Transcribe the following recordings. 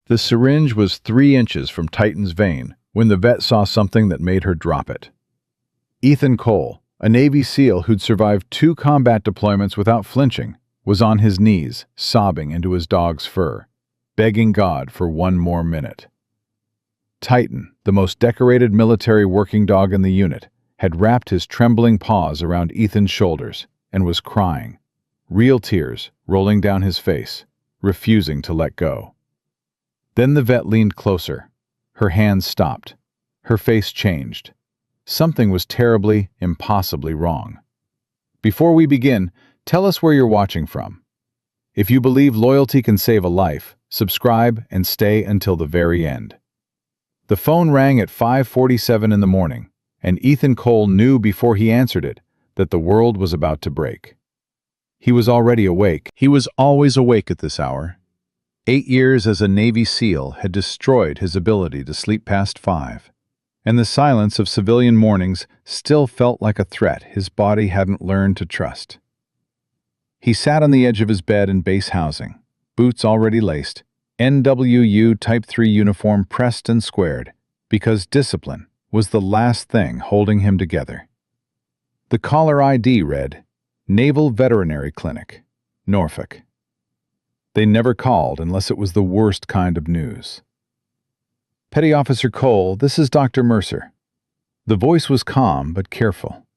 The syringe was 3 inches from Titan's vein when the vet saw something that made her drop it. Ethan Cole, a Navy SEAL who'd survived 2 combat deployments without flinching, was on his knees, sobbing into his dog's fur, begging God for one more minute. Titan, the most decorated military working dog in the unit, had wrapped his trembling paws around Ethan's shoulders and was crying, real tears rolling down his face, refusing to let go. Then the vet leaned closer. Her hands stopped. Her face changed. Something was terribly, impossibly wrong. Before we begin, tell us where you're watching from. If you believe loyalty can save a life, subscribe and stay until the very end. The phone rang at 5:47 in the morning, and Ethan Cole knew before he answered it that the world was about to break. He was already awake. He was always awake at this hour. 8 years as a Navy SEAL had destroyed his ability to sleep past 5, and the silence of civilian mornings still felt like a threat his body hadn't learned to trust. He sat on the edge of his bed in base housing, boots already laced, NWU Type 3 uniform pressed and squared, because discipline was the last thing holding him together. The caller ID read, Naval Veterinary Clinic, Norfolk. They never called unless it was the worst kind of news. Petty Officer Cole, this is Dr. Mercer. The voice was calm but careful.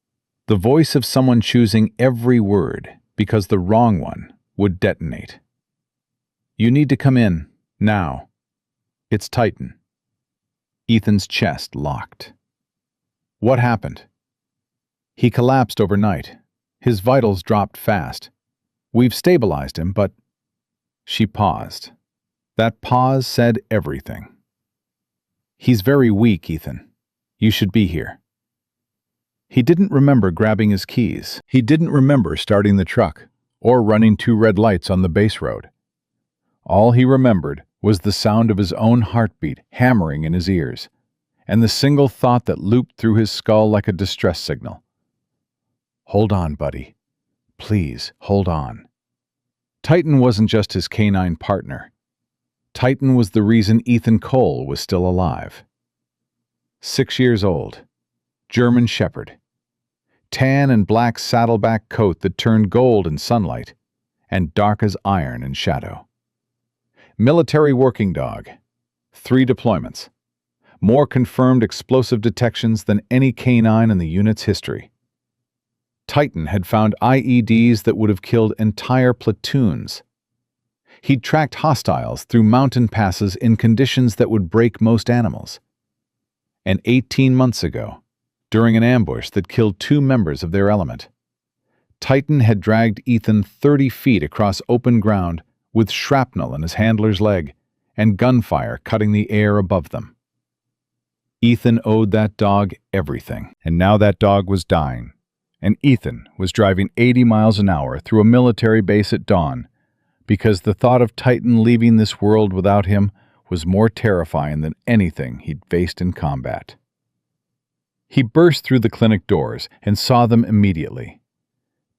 The voice of someone choosing every word because the wrong one would detonate. You need to come in, now. It's Titan. Ethan's chest locked. What happened? He collapsed overnight. His vitals dropped fast. We've stabilized him, but... She paused. That pause said everything. He's very weak, Ethan. You should be here. He didn't remember grabbing his keys. He didn't remember starting the truck or running 2 red lights on the base road. All he remembered was the sound of his own heartbeat hammering in his ears, and the single thought that looped through his skull like a distress signal. Hold on, buddy. Please, hold on. Titan wasn't just his canine partner. Titan was the reason Ethan Cole was still alive. 6 years old. German Shepherd. Tan and black saddleback coat that turned gold in sunlight, and dark as iron in shadow. Military working dog. 3 deployments. More confirmed explosive detections than any canine in the unit's history. Titan had found IEDs that would have killed entire platoons. He'd tracked hostiles through mountain passes in conditions that would break most animals. And 18 months ago, during an ambush that killed 2 members of their element, Titan had dragged Ethan 30 feet across open ground with shrapnel in his handler's leg and gunfire cutting the air above them. Ethan owed that dog everything, and now that dog was dying, and Ethan was driving 80 miles an hour through a military base at dawn because the thought of Titan leaving this world without him was more terrifying than anything he'd faced in combat. He burst through the clinic doors and saw them immediately.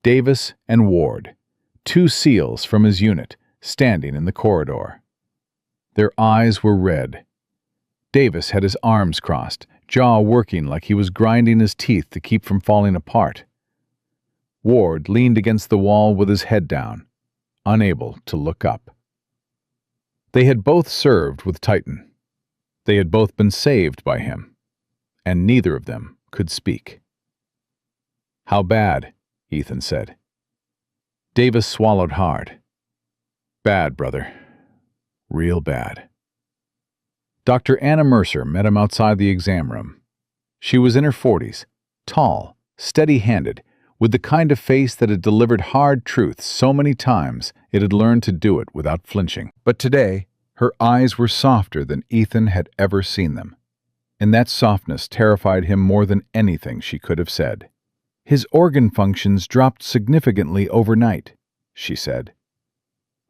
Davis and Ward, 2 SEALs from his unit, standing in the corridor. Their eyes were red. Davis had his arms crossed, jaw working like he was grinding his teeth to keep from falling apart. Ward leaned against the wall with his head down, unable to look up. They had both served with Titan. They had both been saved by him, and neither of them could speak. How bad? Ethan said. Davis swallowed hard. Bad, brother. Real bad. Dr. Anna Mercer met him outside the exam room. She was in her 40s, tall, steady-handed, with the kind of face that had delivered hard truths so many times it had learned to do it without flinching. But today, her eyes were softer than Ethan had ever seen them, and that softness terrified him more than anything she could have said. His organ functions dropped significantly overnight, she said.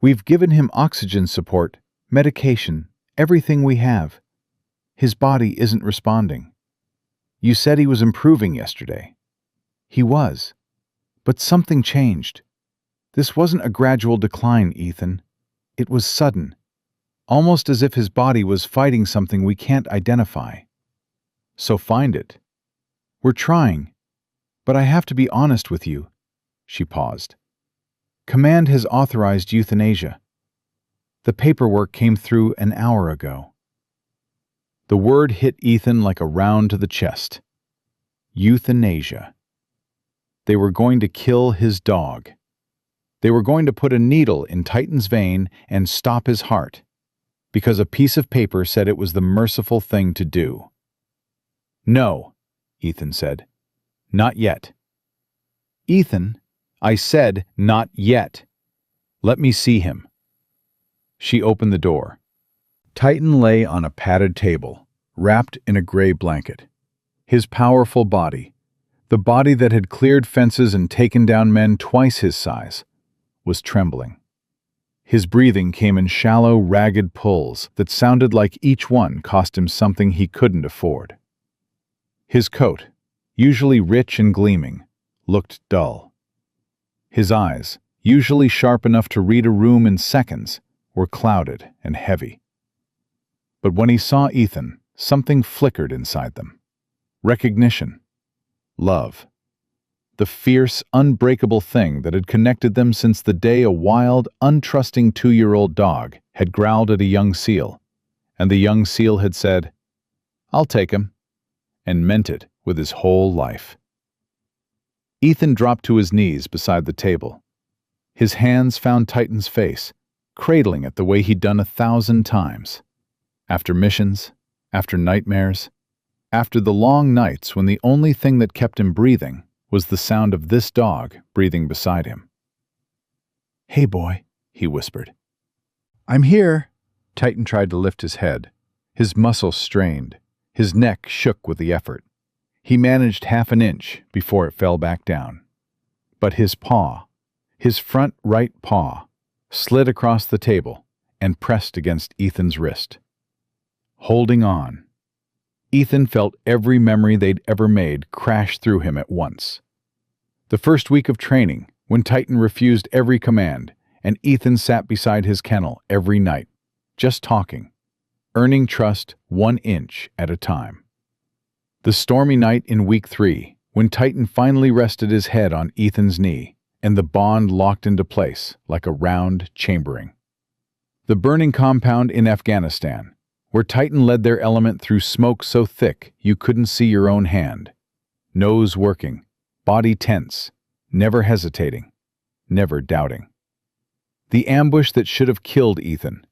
We've given him oxygen support, medication, everything we have. His body isn't responding. You said he was improving yesterday. He was. But something changed. This wasn't a gradual decline, Ethan. It was sudden. almost as if his body was fighting something we can't identify. So find it. We're trying, but I have to be honest with you. She paused. Command has authorized euthanasia. The paperwork came through an hour ago. The word hit Ethan like a round to the chest. Euthanasia. They were going to kill his dog. They were going to put a needle in Titan's vein and stop his heart, because a piece of paper said it was the merciful thing to do. No, Ethan said. Not yet. Ethan, I said not yet. Let me see him. She opened the door. Titan lay on a padded table, wrapped in a gray blanket. His powerful body, the body that had cleared fences and taken down men twice his size, was trembling. His breathing came in shallow, ragged pulls that sounded like each one cost him something he couldn't afford. His coat, usually rich and gleaming, looked dull. His eyes, usually sharp enough to read a room in seconds, were clouded and heavy. But when he saw Ethan, something flickered inside them. Recognition. Love. The fierce, unbreakable thing that had connected them since the day a wild, untrusting 2-year-old dog had growled at a young seal, and the young seal had said, "I'll take him," and meant it with his whole life. Ethan dropped to his knees beside the table. His hands found Titan's face, cradling it the way he'd done 1,000 times. After missions, after nightmares, after the long nights when the only thing that kept him breathing was the sound of this dog breathing beside him. "Hey, boy," he whispered. "I'm here." Titan tried to lift his head. His muscles strained. His neck shook with the effort. He managed half an inch before it fell back down. But his paw, his front right paw, slid across the table and pressed against Ethan's wrist. Holding on. Ethan felt every memory they'd ever made crash through him at once. The first week of training, when Titan refused every command, and Ethan sat beside his kennel every night, just talking, earning trust 1 inch at a time. The stormy night in week 3, when Titan finally rested his head on Ethan's knee, and the bond locked into place like a round chambering. The burning compound in Afghanistan, where Titan led their element through smoke so thick you couldn't see your own hand. Nose working, body tense, never hesitating, never doubting. The ambush that should have killed Ethan,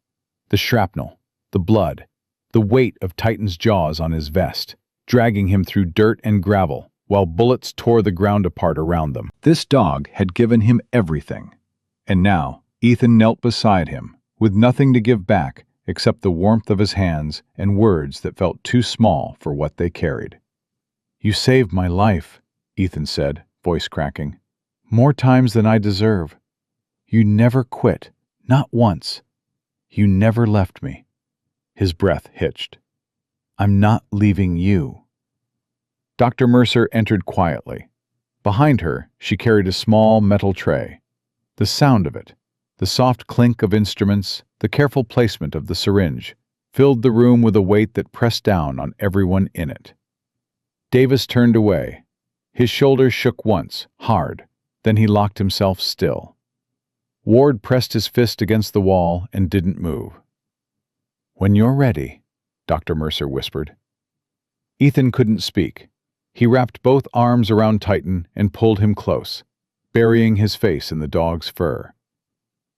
the shrapnel, the blood, the weight of Titan's jaws on his vest, dragging him through dirt and gravel while bullets tore the ground apart around them. This dog had given him everything, and now Ethan knelt beside him, with nothing to give back except the warmth of his hands and words that felt too small for what they carried. "You saved my life," Ethan said, voice cracking. "More times than I deserve. You never quit, not once. You never left me." His breath hitched. "I'm not leaving you." Dr. Mercer entered quietly. Behind her, she carried a small metal tray. The sound of it, the soft clink of instruments, the careful placement of the syringe, filled the room with a weight that pressed down on everyone in it. Davis turned away. His shoulders shook once, hard, then he locked himself still. Ward pressed his fist against the wall and didn't move. "When you're ready," Dr. Mercer whispered. Ethan couldn't speak. He wrapped both arms around Titan and pulled him close, burying his face in the dog's fur.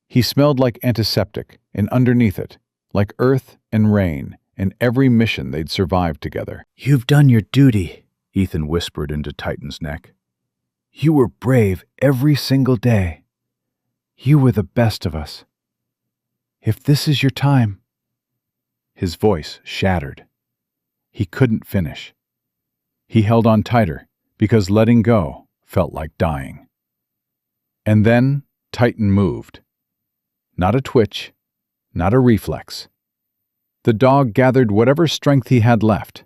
He smelled like antiseptic, and underneath it, like earth and rain and every mission they'd survived together. "You've done your duty," Ethan whispered into Titan's neck. "You were brave every single day. You were the best of us. If this is your time..." His voice shattered. He couldn't finish. He held on tighter, because letting go felt like dying. And then Titan moved. Not a twitch, not a reflex. The dog gathered whatever strength he had left,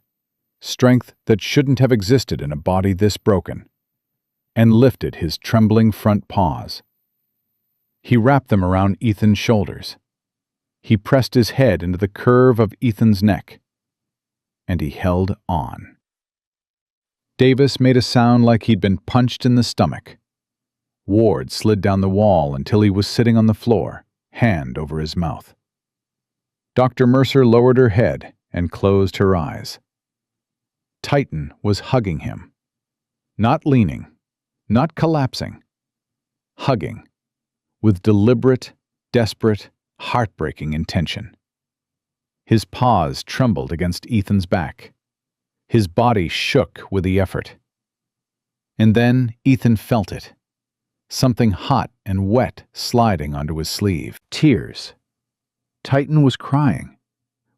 strength that shouldn't have existed in a body this broken, and lifted his trembling front paws. He wrapped them around Ethan's shoulders. He pressed his head into the curve of Ethan's neck, and he held on. Davis made a sound like he'd been punched in the stomach. Ward slid down the wall until he was sitting on the floor, hand over his mouth. Dr. Mercer lowered her head and closed her eyes. Titan was hugging him. Not leaning, not collapsing. Hugging, with deliberate, desperate, heartbreaking intention. His paws trembled against Ethan's back. His body shook with the effort. And then Ethan felt it. Something hot and wet sliding onto his sleeve. Tears. Titan was crying.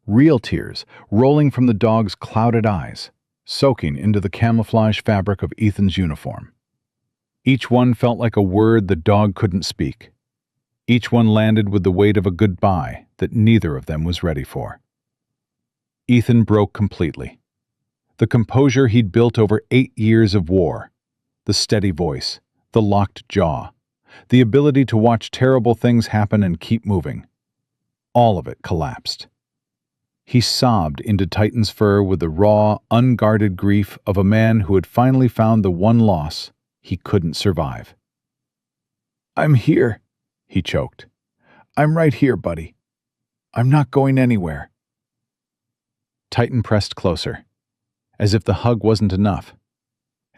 Real tears, rolling from the dog's clouded eyes, soaking into the camouflage fabric of Ethan's uniform. Each one felt like a word the dog couldn't speak. Each one landed with the weight of a goodbye that neither of them was ready for. Ethan broke completely. The composure he'd built over 8 years of war, the steady voice, the locked jaw, the ability to watch terrible things happen and keep moving. All of it collapsed. He sobbed into Titan's fur with the raw, unguarded grief of a man who had finally found the one loss he couldn't survive. "I'm here," he choked. "I'm right here, buddy. I'm not going anywhere." Titan pressed closer, as if the hug wasn't enough,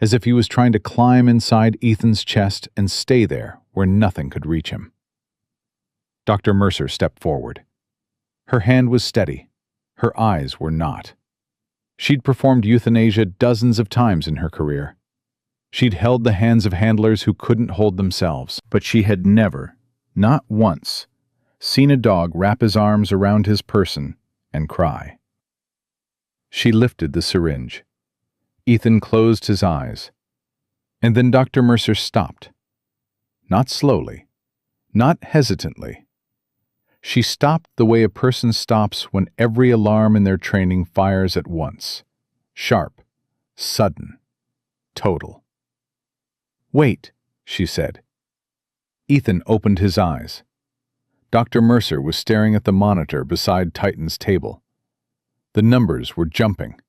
as if he was trying to climb inside Ethan's chest and stay there where nothing could reach him. Dr. Mercer stepped forward. Her hand was steady. Her eyes were not. She'd performed euthanasia dozens of times in her career. She'd held the hands of handlers who couldn't hold themselves, but she had never, not once, seen a dog wrap his arms around his person and cry. She lifted the syringe. Ethan closed his eyes. And then Dr. Mercer stopped. Not slowly, not hesitantly. She stopped the way a person stops when every alarm in their training fires at once. Sharp, sudden, total. "Wait," she said. Ethan opened his eyes. Dr. Mercer was staring at the monitor beside Titan's table. The numbers were jumping.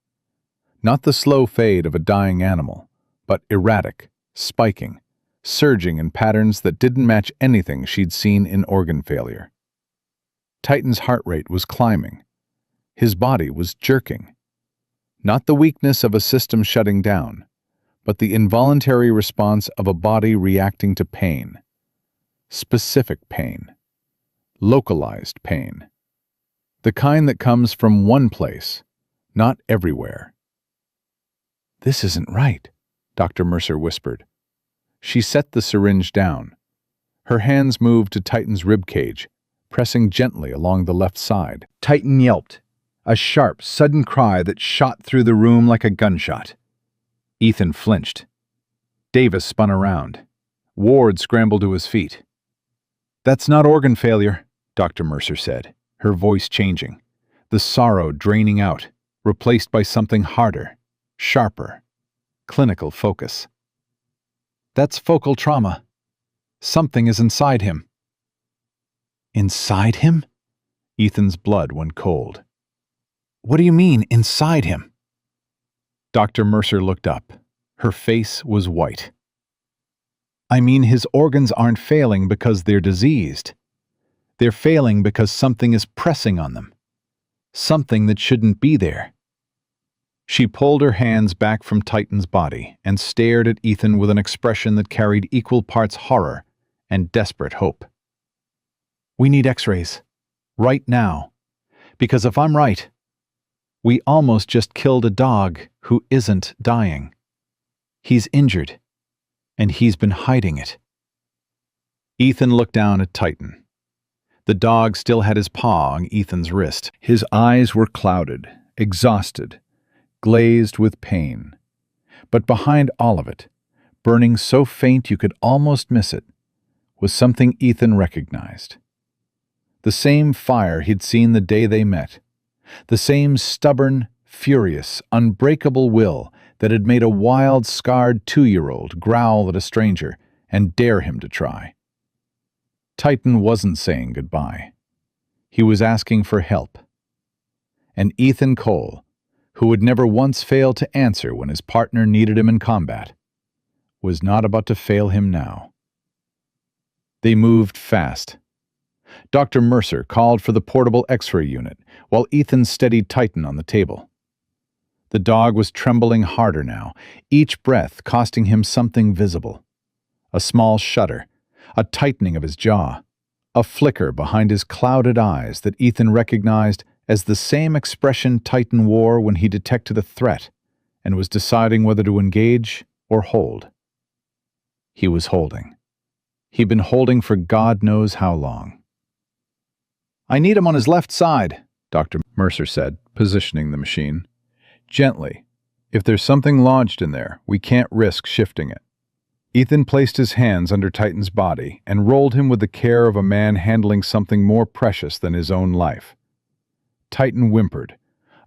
Not the slow fade of a dying animal, but erratic, spiking, surging in patterns that didn't match anything she'd seen in organ failure. Titan's heart rate was climbing. His body was jerking. Not the weakness of a system shutting down, but the involuntary response of a body reacting to pain. Specific pain. Localized pain. The kind that comes from one place, not everywhere. "This isn't right," Dr. Mercer whispered. She set the syringe down. Her hands moved to Titan's ribcage, pressing gently along the left side. Titan yelped, a sharp, sudden cry that shot through the room like a gunshot. Ethan flinched. Davis spun around. Ward scrambled to his feet. "That's not organ failure," Dr. Mercer said, her voice changing, the sorrow draining out, replaced by something harder, sharper, clinical focus. "That's focal trauma. Something is inside him." "Inside him?" Ethan's blood went cold. "What do you mean, inside him?" Dr. Mercer looked up. Her face was white. "I mean, his organs aren't failing because they're diseased. They're failing because something is pressing on them. Something that shouldn't be there." She pulled her hands back from Titan's body and stared at Ethan with an expression that carried equal parts horror and desperate hope. "We need x-rays. Right now. Because if I'm right, we almost just killed a dog who isn't dying. He's injured, and he's been hiding it." Ethan looked down at Titan. The dog still had his paw on Ethan's wrist. His eyes were clouded, exhausted, glazed with pain. But behind all of it, burning so faint you could almost miss it, was something Ethan recognized. The same fire he'd seen the day they met. The same stubborn, furious, unbreakable will that had made a wild, scarred 2-year-old growl at a stranger and dare him to try. Titan wasn't saying goodbye. He was asking for help. And Ethan Cole, who would never once fail to answer when his partner needed him in combat, was not about to fail him now. They moved fast. Dr. Mercer called for the portable X-ray unit, while Ethan steadied Titan on the table. The dog was trembling harder now, each breath costing him something visible. A small shudder, a tightening of his jaw, a flicker behind his clouded eyes that Ethan recognized as the same expression Titan wore when he detected a threat and was deciding whether to engage or hold. He was holding. He'd been holding for God knows how long. "I need him on his left side," Dr. Mercer said, positioning the machine. "Gently. If there's something lodged in there, we can't risk shifting it." Ethan placed his hands under Titan's body and rolled him with the care of a man handling something more precious than his own life. Titan whimpered,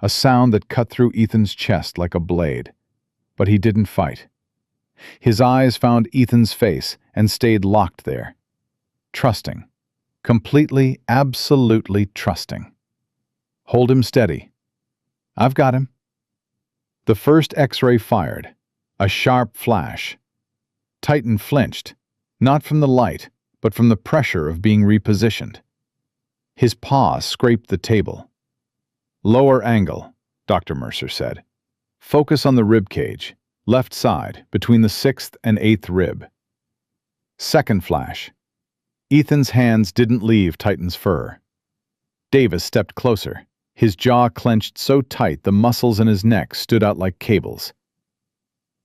a sound that cut through Ethan's chest like a blade. But he didn't fight. His eyes found Ethan's face and stayed locked there. Trusting. Completely, absolutely trusting. "Hold him steady." "I've got him." The first X-ray fired. A sharp flash. Titan flinched, not from the light, but from the pressure of being repositioned. His paw scraped the table. "Lower angle," Dr. Mercer said. "Focus on the rib cage, left side, between the 6th and 8th rib." Second flash. Ethan's hands didn't leave Titan's fur. Davis stepped closer, his jaw clenched so tight the muscles in his neck stood out like cables.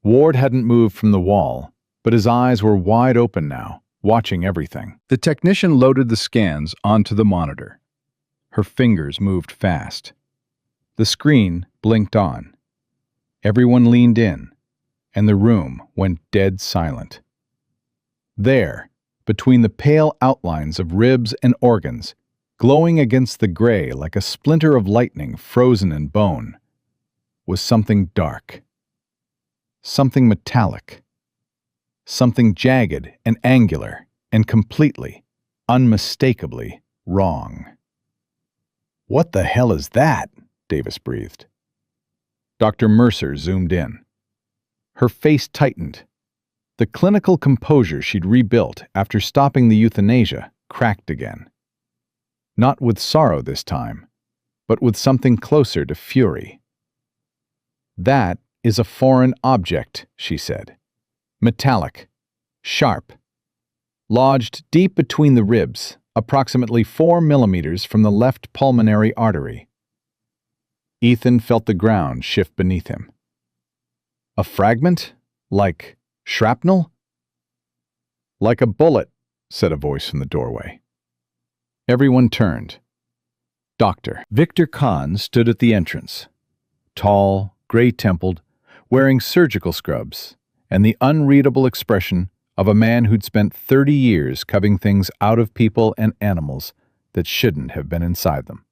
Ward hadn't moved from the wall, but his eyes were wide open now, watching everything. The technician loaded the scans onto the monitor. Her fingers moved fast. The screen blinked on. Everyone leaned in, and the room went dead silent. There, between the pale outlines of ribs and organs, glowing against the gray like a splinter of lightning frozen in bone, was something dark. Something metallic. Something jagged and angular and completely, unmistakably wrong. "What the hell is that?" Davis breathed. Dr. Mercer zoomed in. Her face tightened. The clinical composure she'd rebuilt after stopping the euthanasia cracked again. Not with sorrow this time, but with something closer to fury. "That is a foreign object," she said. "Metallic. Sharp. Lodged deep between the ribs, approximately 4 millimeters from the left pulmonary artery." Ethan felt the ground shift beneath him. "A fragment? Like shrapnel?" "Like a bullet," said a voice from the doorway. Everyone turned. Dr. Victor Kahn stood at the entrance, tall, gray-templed, wearing surgical scrubs, and the unreadable expression of a man who'd spent 30 years cutting things out of people and animals that shouldn't have been inside them.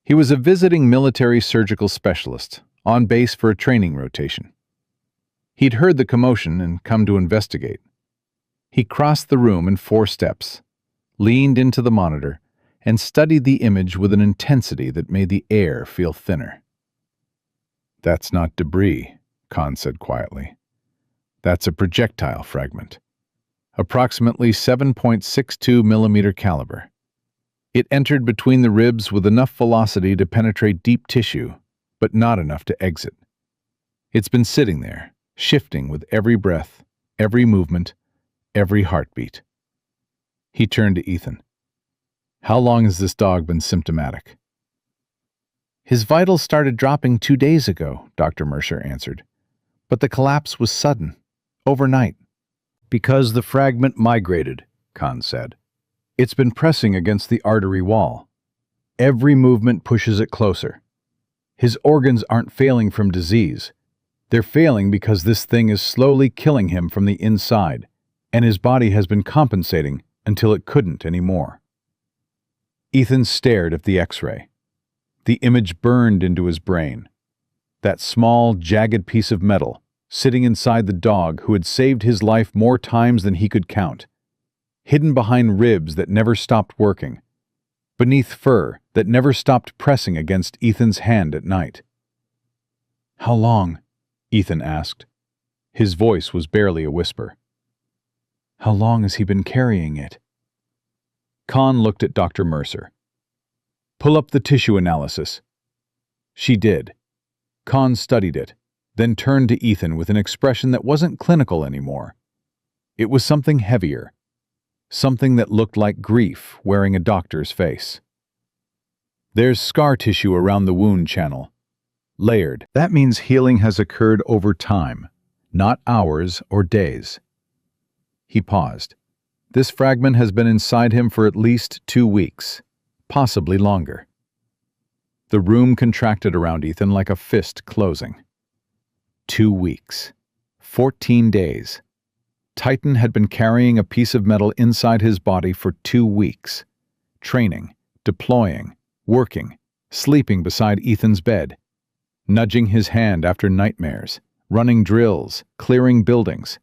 He was a visiting military surgical specialist, on base for a training rotation. He'd heard the commotion and come to investigate. He crossed the room in 4 steps, leaned into the monitor, and studied the image with an intensity that made the air feel thinner. "That's not debris," Kahn said quietly. "That's a projectile fragment. Approximately 7.62 millimeter caliber. It entered between the ribs with enough velocity to penetrate deep tissue, but not enough to exit. It's been sitting there, shifting with every breath, every movement, every heartbeat." He turned to Ethan. "How long has this dog been symptomatic?" "His vitals started dropping 2 days ago," Dr. Mercer answered. "But the collapse was sudden, overnight." "Because the fragment migrated," Kahn said. "It's been pressing against the artery wall. Every movement pushes it closer. His organs aren't failing from disease. They're failing because this thing is slowly killing him from the inside, and his body has been compensating until it couldn't anymore." Ethan stared at the X-ray. The image burned into his brain. That small, jagged piece of metal, sitting inside the dog who had saved his life more times than he could count, hidden behind ribs that never stopped working, beneath fur that never stopped pressing against Ethan's hand at night. "How long?" Ethan asked. His voice was barely a whisper. "How long has he been carrying it?" Con looked at Dr. Mercer. "Pull up the tissue analysis." She did. Con studied it, then turned to Ethan with an expression that wasn't clinical anymore. It was something heavier, something that looked like grief wearing a doctor's face. "There's scar tissue around the wound channel. Layered. That means healing has occurred over time, not hours or days." He paused. "This fragment has been inside him for at least 2 weeks, possibly longer." The room contracted around Ethan like a fist closing. 2 weeks. 14 days. Titan had been carrying a piece of metal inside his body for 2 weeks. Training, deploying, working, sleeping beside Ethan's bed, nudging his hand after nightmares, running drills, clearing buildings.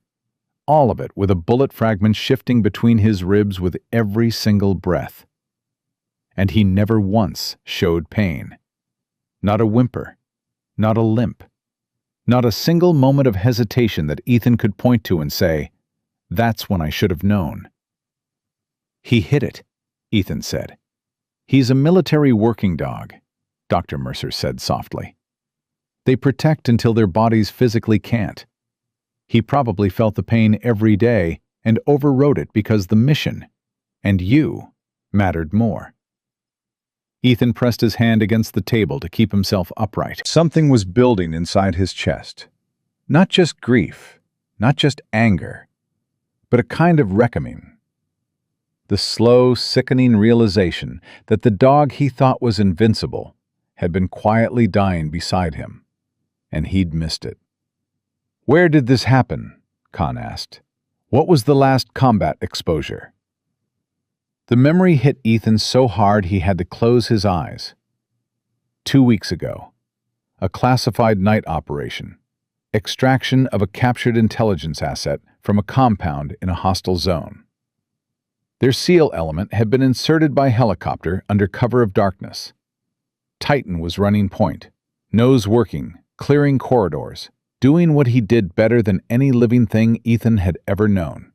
All of it with a bullet fragment shifting between his ribs with every single breath. And he never once showed pain. Not a whimper, not a limp, not a single moment of hesitation that Ethan could point to and say, "That's when I should have known." "He hid it," Ethan said. "He's a military working dog," Dr. Mercer said softly. "They protect until their bodies physically can't. He probably felt the pain every day and overrode it because the mission, and you, mattered more." Ethan pressed his hand against the table to keep himself upright. Something was building inside his chest. Not just grief, not just anger, but a kind of reckoning. The slow, sickening realization that the dog he thought was invincible had been quietly dying beside him, and he'd missed it. "Where did this happen?" Khan asked. "What was the last combat exposure?" The memory hit Ethan so hard he had to close his eyes. 2 weeks ago. A classified night operation. Extraction of a captured intelligence asset from a compound in a hostile zone. Their SEAL element had been inserted by helicopter under cover of darkness. Titan was running point, nose working, clearing corridors, doing what he did better than any living thing Ethan had ever known.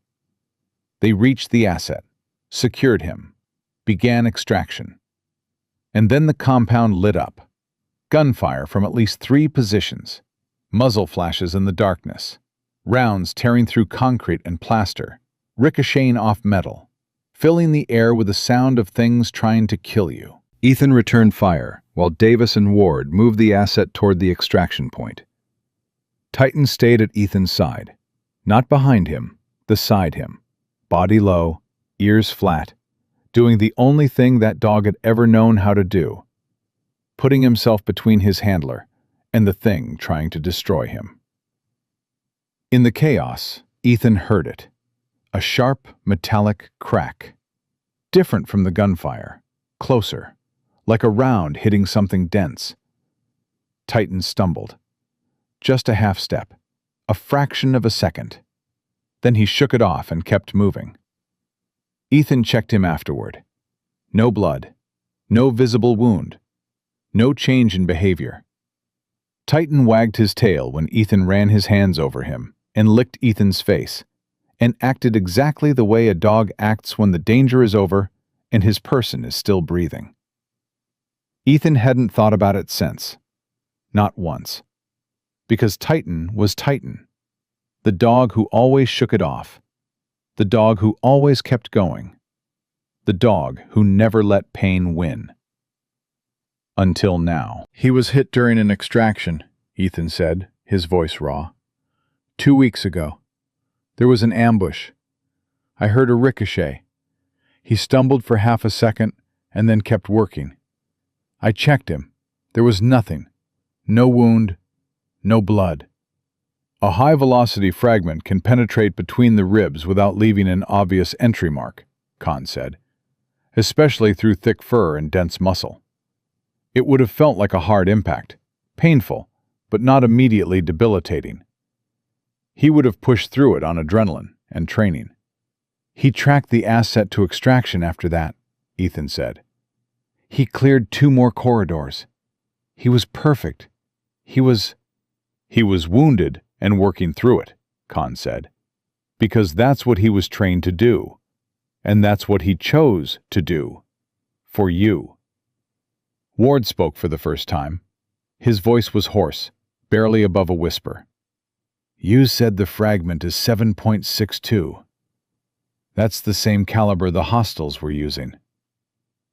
They reached the asset, secured him, began extraction. And then the compound lit up. Gunfire from at least 3 positions, muzzle flashes in the darkness, rounds tearing through concrete and plaster, ricocheting off metal, filling the air with the sound of things trying to kill you. Ethan returned fire, while Davis and Ward moved the asset toward the extraction point. Titan stayed at Ethan's side, not behind him, beside him, body low, ears flat, doing the only thing that dog had ever known how to do, putting himself between his handler and the thing trying to destroy him. In the chaos, Ethan heard it, a sharp, metallic crack, different from the gunfire, closer, like a round hitting something dense. Titan stumbled. Just a half step, a fraction of a second. Then he shook it off and kept moving. Ethan checked him afterward. No blood, no visible wound, no change in behavior. Titan wagged his tail when Ethan ran his hands over him and licked Ethan's face, and acted exactly the way a dog acts when the danger is over and his person is still breathing. Ethan hadn't thought about it since. Not once. Because Titan was Titan. The dog who always shook it off. The dog who always kept going. The dog who never let pain win. Until now. "He was hit during an extraction," Ethan said, his voice raw. 2 weeks ago. There was an ambush. I heard a ricochet. He stumbled for half a second and then kept working. I checked him. There was nothing. No wound. No blood. A high-velocity fragment can penetrate between the ribs without leaving an obvious entry mark, Khan said, especially through thick fur and dense muscle. It would have felt like a hard impact, painful, but not immediately debilitating. He would have pushed through it on adrenaline and training. He tracked the asset to extraction after that, Ethan said. He cleared 2 more corridors. He was perfect. He was wounded and working through it, Khan said, because that's what he was trained to do, and that's what he chose to do, for you. Ward spoke for the first time. His voice was hoarse, barely above a whisper. You said the fragment is 7.62. That's the same caliber the hostiles were using.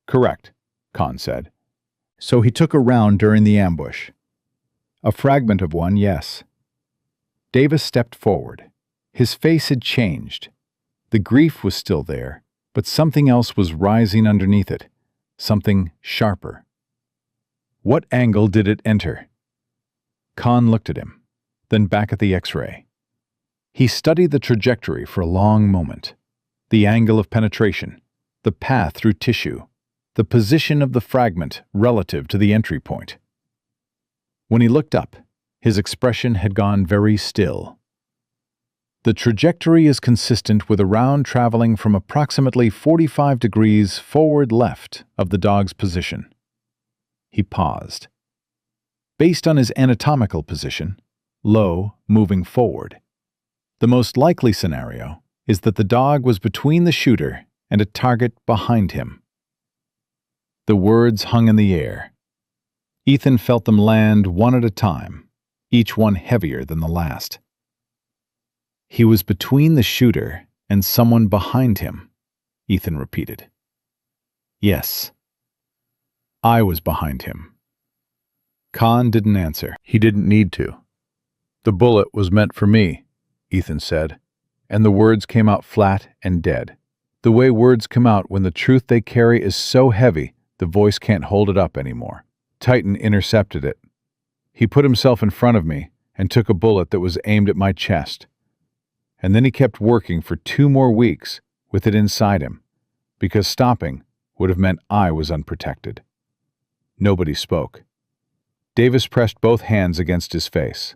Correct, Khan said. So he took a round during the ambush. A fragment of one, yes. Davis stepped forward. His face had changed. The grief was still there, but something else was rising underneath it, something sharper. What angle did it enter? Khan looked at him, then back at the X-ray. He studied the trajectory for a long moment. The angle of penetration, the path through tissue, the position of the fragment relative to the entry point. When he looked up, his expression had gone very still. The trajectory is consistent with a round traveling from approximately 45 degrees forward left of the dog's position. He paused. Based on his anatomical position, low, moving forward, the most likely scenario is that the dog was between the shooter and a target behind him. The words hung in the air. Ethan felt them land one at a time, each one heavier than the last. He was between the shooter and someone behind him, Ethan repeated. Yes. I was behind him. Khan didn't answer. He didn't need to. The bullet was meant for me, Ethan said, and the words came out flat and dead. The way words come out when the truth they carry is so heavy the voice can't hold it up anymore. Titan intercepted it. He put himself in front of me and took a bullet that was aimed at my chest. And then he kept working for 2 more weeks with it inside him, because stopping would have meant I was unprotected. Nobody spoke. Davis pressed both hands against his face.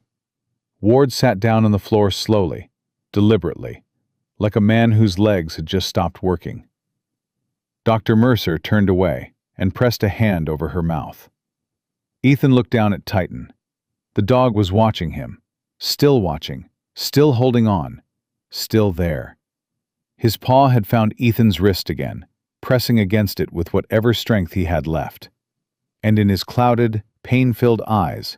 Ward sat down on the floor slowly, deliberately, like a man whose legs had just stopped working. Dr. Mercer turned away and pressed a hand over her mouth. Ethan looked down at Titan. The dog was watching him, watching, still holding on, still there. His paw had found Ethan's wrist again, pressing against it with whatever strength he had left. And in his clouded, pain-filled eyes,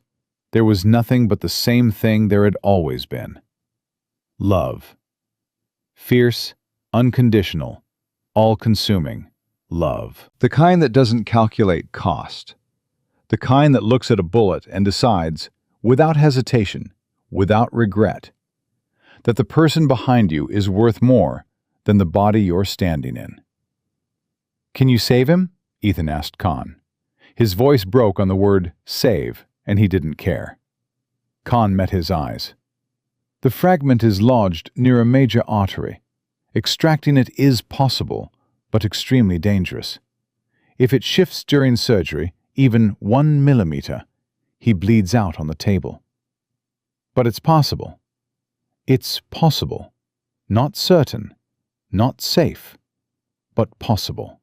there was nothing but the same thing there had always been. Love. Fierce, unconditional, all-consuming love. The kind that doesn't calculate cost. The kind that looks at a bullet and decides, without hesitation, without regret, that the person behind you is worth more than the body you're standing in. Can you save him? Ethan asked Khan. His voice broke on the word save, and he didn't care. Khan met his eyes. The fragment is lodged near a major artery. Extracting it is possible, but extremely dangerous. If it shifts during surgery, even 1 millimeter, he bleeds out on the table. But it's possible. It's possible. Not certain. Not safe. But possible.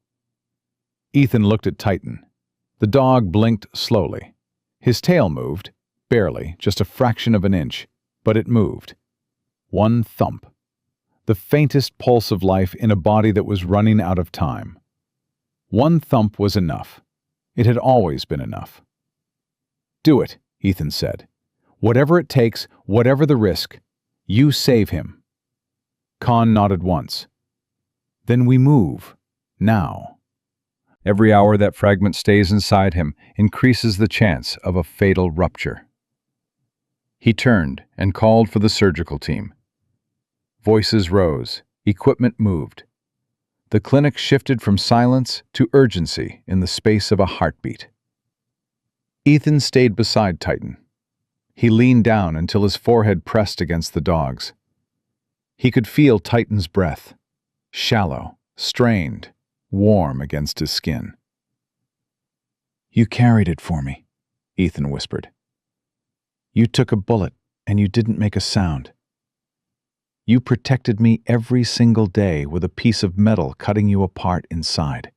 Ethan looked at Titan. The dog blinked slowly. His tail moved, barely, just a fraction of an inch, but it moved. One thump. The faintest pulse of life in a body that was running out of time. One thump was enough. It had always been enough. Do it, Ethan said. Whatever it takes, whatever the risk, you save him. Khan nodded once. Then we move. Now. Every hour that fragment stays inside him increases the chance of a fatal rupture. He turned and called for the surgical team. Voices rose. Equipment moved. The clinic shifted from silence to urgency in the space of a heartbeat. Ethan stayed beside Titan. He leaned down until his forehead pressed against the dog's. He could feel Titan's breath, shallow, strained, warm against his skin. You carried it for me, Ethan whispered. You took a bullet and you didn't make a sound. You protected me every single day with a piece of metal cutting you apart inside.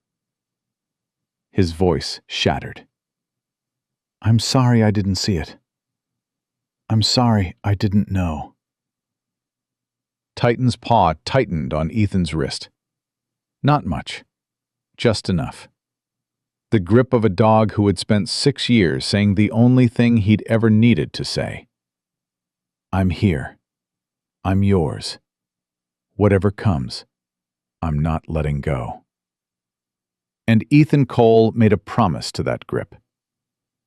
his voice shattered. "I'm sorry I didn't see it. I'm sorry I didn't know." Titan's paw tightened on Ethan's wrist. Not much. Just enough. The grip of a dog who had spent 6 years saying the only thing he'd ever needed to say. "I'm here. I'm yours. Whatever comes, I'm not letting go." And Ethan Cole made a promise to that grip.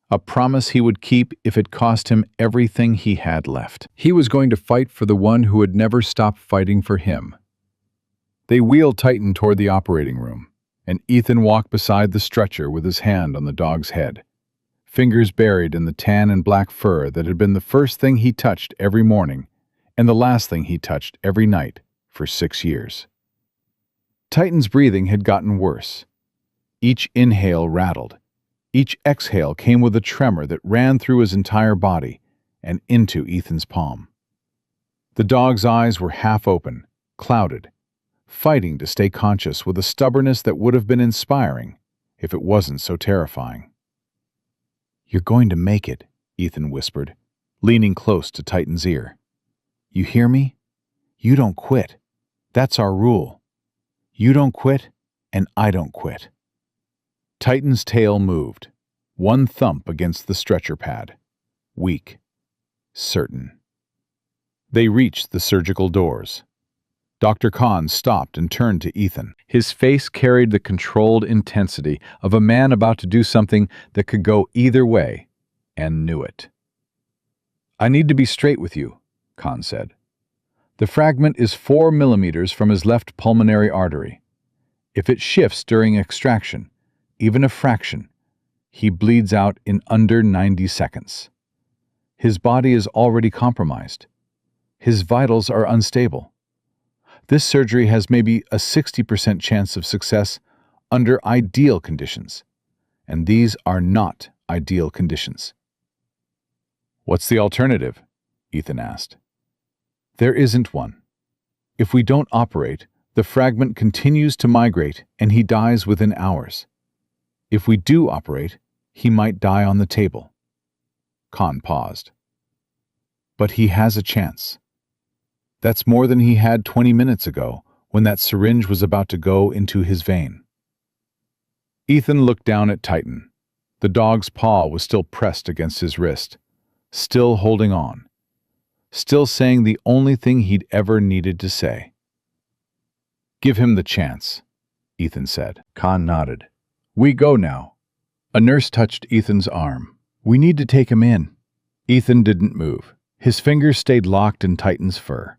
A promise he would keep if it cost him everything he had left. He was going to fight for the one who had never stopped fighting for him. They wheeled Titan toward the operating room, and Ethan walked beside the stretcher with his hand on the dog's head, fingers buried in the tan and black fur that had been the first thing he touched every morning and the last thing he touched every night for 6 years. Titan's breathing had gotten worse. Each inhale rattled. Each exhale came with a tremor that ran through his entire body and into Ethan's palm. The dog's eyes were half open, clouded, fighting to stay conscious with a stubbornness that would have been inspiring if it wasn't so terrifying. "You're going to make it," Ethan whispered, leaning close to Titan's ear. "You hear me? You don't quit. That's our rule. You don't quit, and I don't quit." Titan's tail moved, one thump against the stretcher pad. Weak. Certain. They reached the surgical doors. Dr. Khan stopped and turned to Ethan. His face carried the controlled intensity of a man about to do something that could go either way, and knew it. "I need to be straight with you," Khan said. "The fragment is 4 millimeters from his left pulmonary artery. If it shifts during extraction, even a fraction, he bleeds out in under 90 seconds. His body is already compromised. His vitals are unstable. This surgery has maybe a 60% chance of success under ideal conditions, and these are not ideal conditions." "What's the alternative?" Ethan asked. "There isn't one. If we don't operate, the fragment continues to migrate and he dies within hours. If we do operate, he might die on the table." Khan paused. "But he has a chance. That's more than he had 20 minutes ago when that syringe was about to go into his vein." Ethan looked down at Titan. The dog's paw was still pressed against his wrist, still holding on, still saying the only thing he'd ever needed to say. "Give him the chance," Ethan said. Khan nodded. "We go now." A nurse touched Ethan's arm. "We need to take him in." Ethan didn't move. His fingers stayed locked in Titan's fur.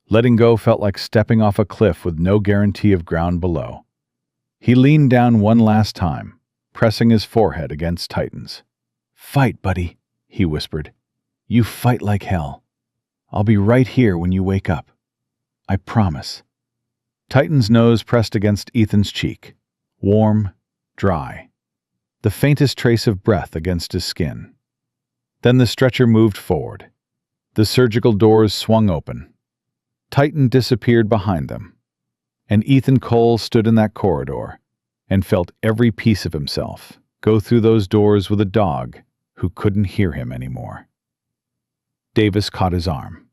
Letting go felt like stepping off a cliff with no guarantee of ground below. He leaned down one last time, pressing his forehead against Titan's. "Fight, buddy," he whispered. "You fight like hell. I'll be right here when you wake up. I promise." Titan's nose pressed against Ethan's cheek, warm, dry, the faintest trace of breath against his skin. Then the stretcher moved forward. The surgical doors swung open. Titan disappeared behind them, and Ethan Cole stood in that corridor and felt every piece of himself go through those doors with a dog who couldn't hear him anymore. Davis caught his arm.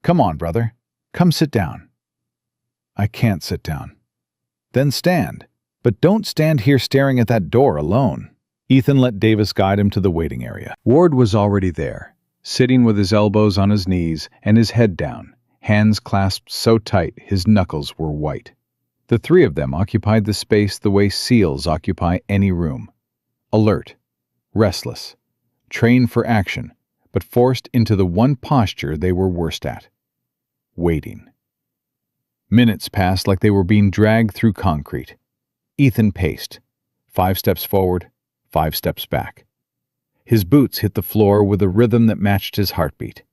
"Come on, brother. Come sit down." "I can't sit down." "Then stand. But don't stand here staring at that door alone." Ethan let Davis guide him to the waiting area. Ward was already there, sitting with his elbows on his knees and his head down, hands clasped so tight his knuckles were white. The three of them occupied the space the way SEALs occupy any room. Alert, restless, trained for action, but forced into the one posture they were worst at: waiting. Minutes passed like they were being dragged through concrete. Ethan paced, 5 steps forward, 5 steps back. His boots hit the floor with a rhythm that matched his heartbeat.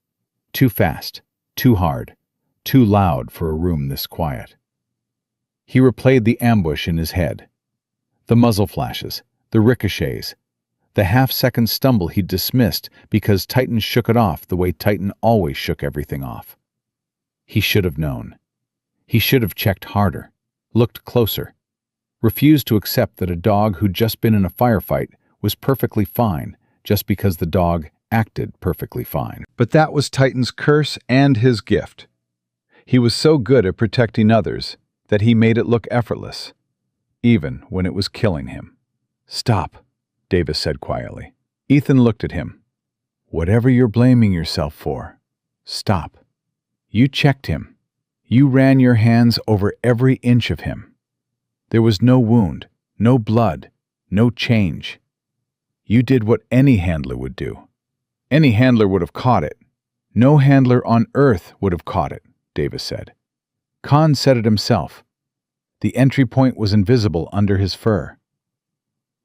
Too fast, too hard, too loud for a room this quiet. He replayed the ambush in his head. The muzzle flashes, the ricochets, the half-second stumble he'd dismissed because Titan shook it off the way Titan always shook everything off. He should have known. He should have checked harder, looked closer. refused to accept that a dog who'd just been in a firefight was perfectly fine just because the dog acted perfectly fine. But that was Titan's curse and his gift. He was so good at protecting others that he made it look effortless, even when it was killing him. "Stop," Davis said quietly. Ethan looked at him. "Whatever you're blaming yourself for, stop. You checked him. You ran your hands over every inch of him. There was no wound, no blood, no change. You did what any handler would do. Any handler would have caught it. No handler on earth would have caught it," Davis said. "Khan said it himself. The entry point was invisible under his fur.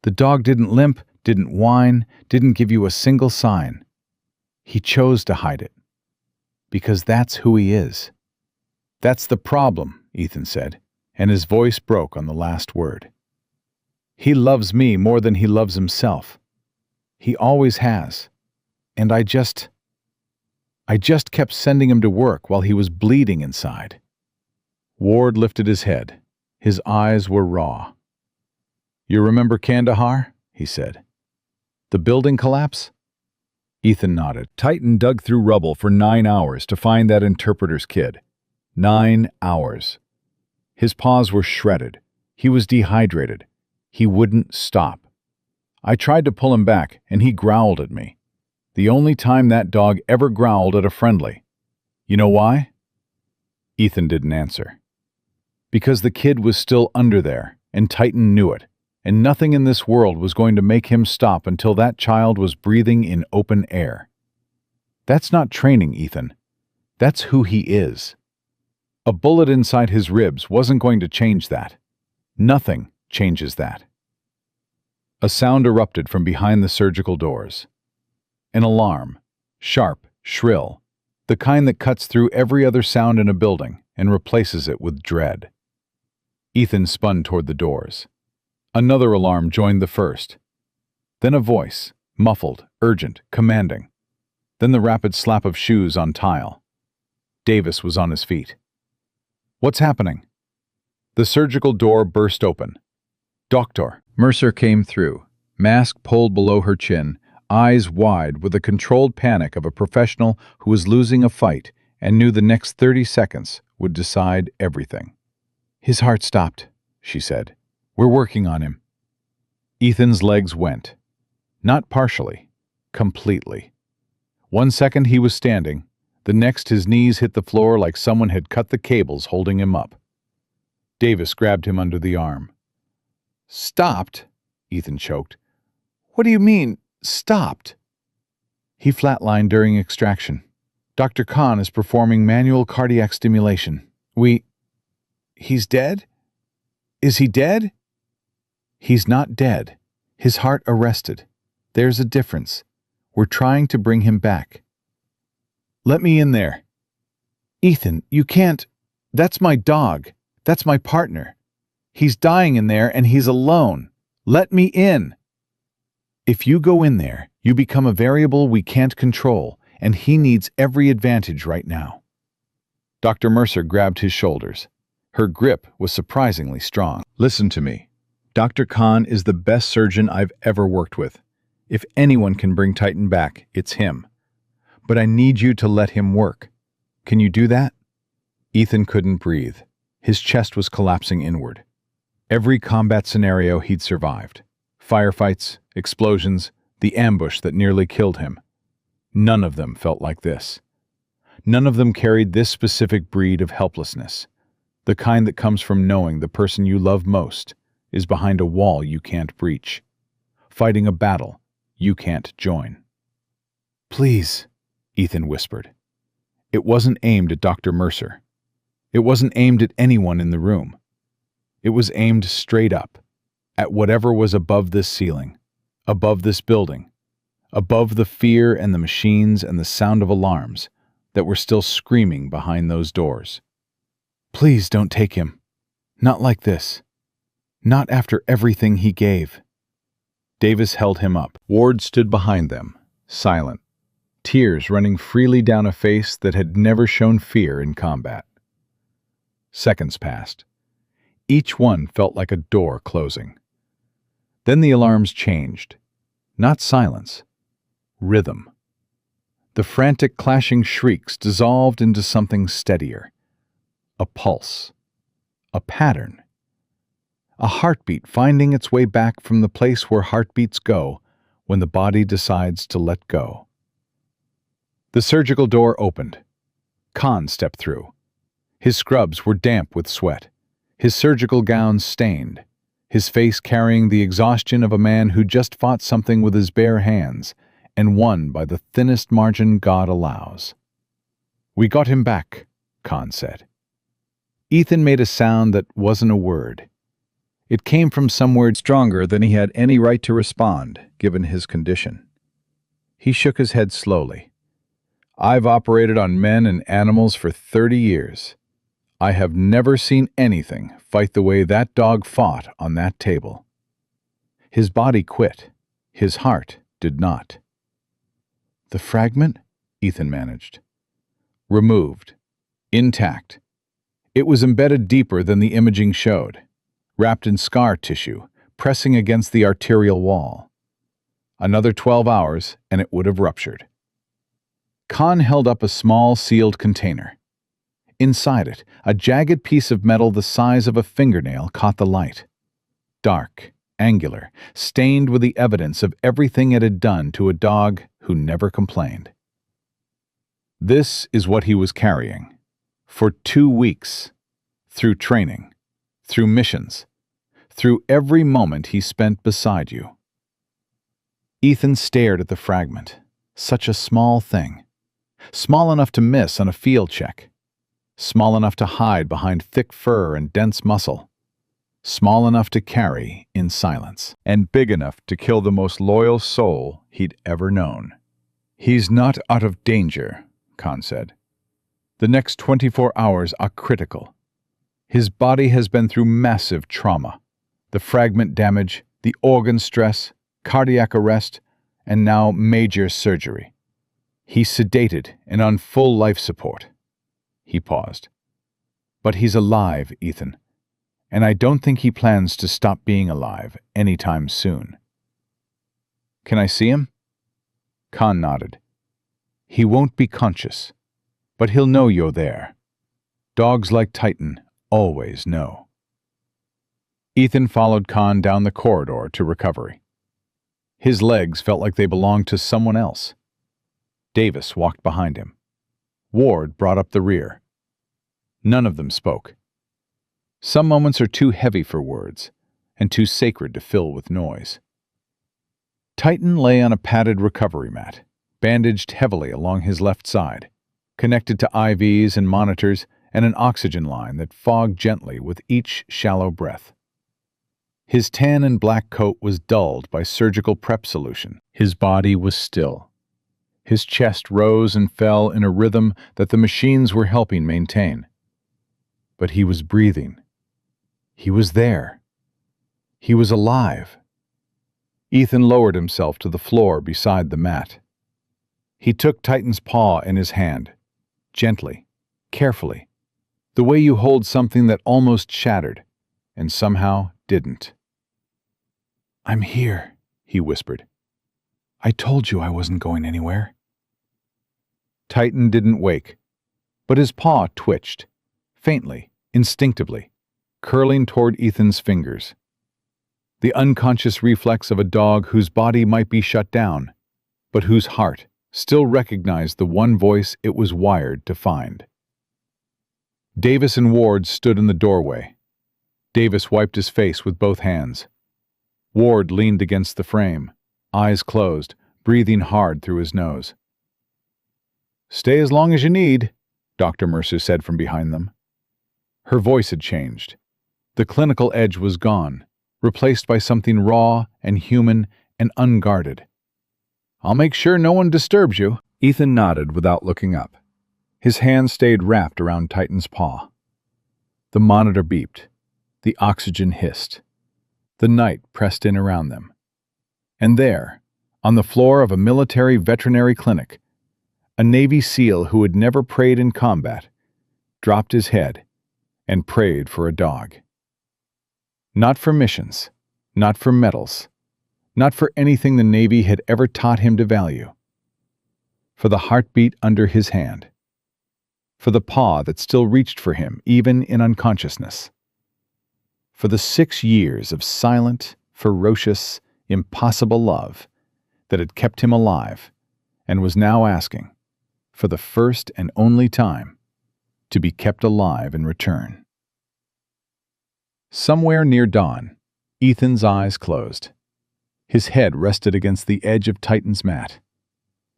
The dog didn't limp, didn't whine, didn't give you a single sign. He chose to hide it. Because that's who he is." "That's the problem," Ethan said, and his voice broke on the last word. "He loves me more than he loves himself. He always has. And I just kept sending him to work while he was bleeding inside." Ward lifted his head. His eyes were raw. "You remember Kandahar?" he said. "The building collapse?" Ethan nodded. Titan dug through rubble for 9 hours to find that interpreter's kid. 9 hours. His paws were shredded. He was dehydrated. He wouldn't stop. I tried to pull him back, and he growled at me. The only time that dog ever growled at a friendly. You know why? Ethan didn't answer. Because the kid was still under there, and Titan knew it, and nothing in this world was going to make him stop until that child was breathing in open air. That's not training, Ethan. That's who he is. A bullet inside his ribs wasn't going to change that. Nothing changes that. A sound erupted from behind the surgical doors. An alarm, sharp, shrill, the kind that cuts through every other sound in a building and replaces it with dread. Ethan spun toward the doors. Another alarm joined the first. Then a voice, muffled, urgent, commanding. Then the rapid slap of shoes on tile. Davis was on his feet. "What's happening?" The surgical door burst open. "Doctor." Mercer came through, mask pulled below her chin, eyes wide with the controlled panic of a professional who was losing a fight and knew the next 30 seconds would decide everything. "His heart stopped," she said. "We're working on him." Ethan's legs went. Not partially, completely. 1 second he was standing, the next his knees hit the floor like someone had cut the cables holding him up. Davis grabbed him under the arm. "Stopped?" Ethan choked. "What do you mean, stopped?" "He flatlined during extraction. Dr. Khan is performing manual cardiac stimulation. He's dead? Is he dead?" "He's not dead. His heart arrested. There's a difference. We're trying to bring him back." "Let me in there." "Ethan, you can't. That's my dog. That's my partner. He's dying in there and he's alone. Let me in." "If you go in there, you become a variable we can't control, and he needs every advantage right now." Dr. Mercer grabbed his shoulders. Her grip was surprisingly strong. "Listen to me. Dr. Khan is the best surgeon I've ever worked with. If anyone can bring Titan back, it's him. But I need you to let him work. Can you do that?" Ethan couldn't breathe. His chest was collapsing inward. Every combat scenario he'd survived. Firefights, explosions, the ambush that nearly killed him. None of them felt like this. None of them carried this specific breed of helplessness. The kind that comes from knowing the person you love most is behind a wall you can't breach. Fighting a battle you can't join. "Please," Ethan whispered. It wasn't aimed at Dr. Mercer. It wasn't aimed at anyone in the room. It was aimed straight up, at whatever was above this ceiling, above this building, above the fear and the machines and the sound of alarms that were still screaming behind those doors. "Please don't take him. Not like this. Not after everything he gave." Davis held him up. Ward stood behind them, silent, tears running freely down a face that had never shown fear in combat. Seconds passed. Each one felt like a door closing. Then the alarms changed. Not silence. Rhythm. The frantic clashing shrieks dissolved into something steadier. A pulse. A pattern. A heartbeat finding its way back from the place where heartbeats go when the body decides to let go. The surgical door opened. Khan stepped through. His scrubs were damp with sweat, his surgical gown stained, his face carrying the exhaustion of a man who just fought something with his bare hands and won by the thinnest margin God allows. "We got him back," Khan said. Ethan made a sound that wasn't a word. It came from somewhere stronger than he had any right to respond, given his condition. He shook his head slowly. "I've operated on men and animals for 30 years. I have never seen anything fight the way that dog fought on that table." His body quit. His heart did not. "The fragment?" Ethan managed. "Removed. Intact. It was embedded deeper than the imaging showed, wrapped in scar tissue, pressing against the arterial wall. Another 12 hours and it would have ruptured." Khan held up a small sealed container. Inside it, a jagged piece of metal the size of a fingernail caught the light. Dark, angular, stained with the evidence of everything it had done to a dog who never complained. This is what he was carrying. For 2 weeks. Through training. Through missions. Through every moment he spent beside you. Ethan stared at the fragment. Such a small thing. Small enough to miss on a field check. Small enough to hide behind thick fur and dense muscle. Small enough to carry in silence. And big enough to kill the most loyal soul he'd ever known. "He's not out of danger," Khan said. "The next 24 hours are critical. His body has been through massive trauma. The fragment damage, the organ stress, cardiac arrest, and now major surgery. He's sedated and on full life support." He paused. "But he's alive, Ethan, and I don't think he plans to stop being alive anytime soon." "Can I see him?" Khan nodded. "He won't be conscious, but he'll know you're there. Dogs like Titan always know." Ethan followed Khan down the corridor to recovery. His legs felt like they belonged to someone else. Davis walked behind him. Ward brought up the rear. None of them spoke. Some moments are too heavy for words, and too sacred to fill with noise. Titan lay on a padded recovery mat, bandaged heavily along his left side, connected to IVs and monitors and an oxygen line that fogged gently with each shallow breath. His tan and black coat was dulled by surgical prep solution. His body was still. His chest rose and fell in a rhythm that the machines were helping maintain. But he was breathing. He was there. He was alive. Ethan lowered himself to the floor beside the mat. He took Titan's paw in his hand, gently, carefully, the way you hold something that almost shattered, and somehow didn't. "I'm here," he whispered. "I told you I wasn't going anywhere." Titan didn't wake, but his paw twitched, faintly, instinctively, curling toward Ethan's fingers. The unconscious reflex of a dog whose body might be shut down, but whose heart still recognized the one voice it was wired to find. Davis and Ward stood in the doorway. Davis wiped his face with both hands. Ward leaned against the frame, eyes closed, breathing hard through his nose. "Stay as long as you need," Dr. Mercer said from behind them. Her voice had changed. The clinical edge was gone, replaced by something raw and human and unguarded. "I'll make sure no one disturbs you." Ethan nodded without looking up. His hand stayed wrapped around Titan's paw. The monitor beeped. The oxygen hissed. The night pressed in around them. And there, on the floor of a military veterinary clinic, a Navy SEAL who had never prayed in combat dropped his head and prayed for a dog. Not for missions, not for medals, not for anything the Navy had ever taught him to value. For the heartbeat under his hand. For the paw that still reached for him even in unconsciousness. For the 6 years of silent, ferocious, impossible love that had kept him alive and was now asking, for the first and only time, to be kept alive in return. Somewhere near dawn, Ethan's eyes closed. His head rested against the edge of Titan's mat.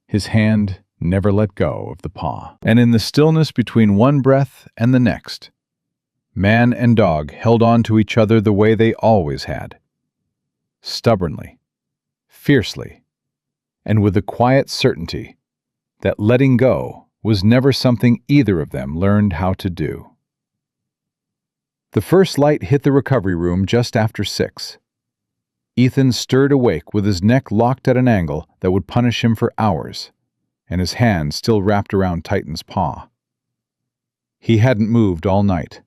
His hand never let go of the paw. And in the stillness between one breath and the next, man and dog held on to each other the way they always had. Stubbornly, fiercely, and with the quiet certainty that letting go was never something either of them learned how to do. The first light hit the recovery room just after 6. Ethan stirred awake with his neck locked at an angle that would punish him for hours, and his hand still wrapped around Titan's paw. He hadn't moved all night.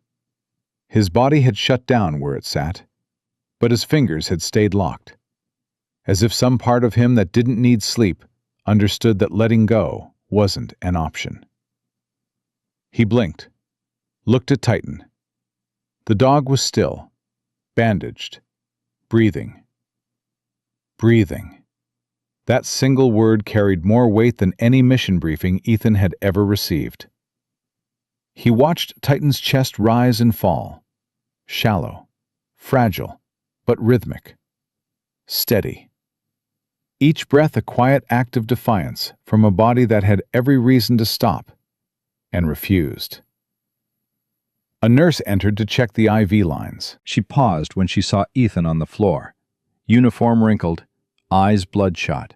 His body had shut down where it sat, but his fingers had stayed locked, as if some part of him that didn't need sleep understood that letting go wasn't an option. He blinked, looked at Titan. The dog was still, bandaged, breathing. Breathing. That single word carried more weight than any mission briefing Ethan had ever received. He watched Titan's chest rise and fall, shallow, fragile, but rhythmic, steady. Each breath a quiet act of defiance from a body that had every reason to stop, and refused. A nurse entered to check the IV lines. She paused when she saw Ethan on the floor, uniform wrinkled, eyes bloodshot,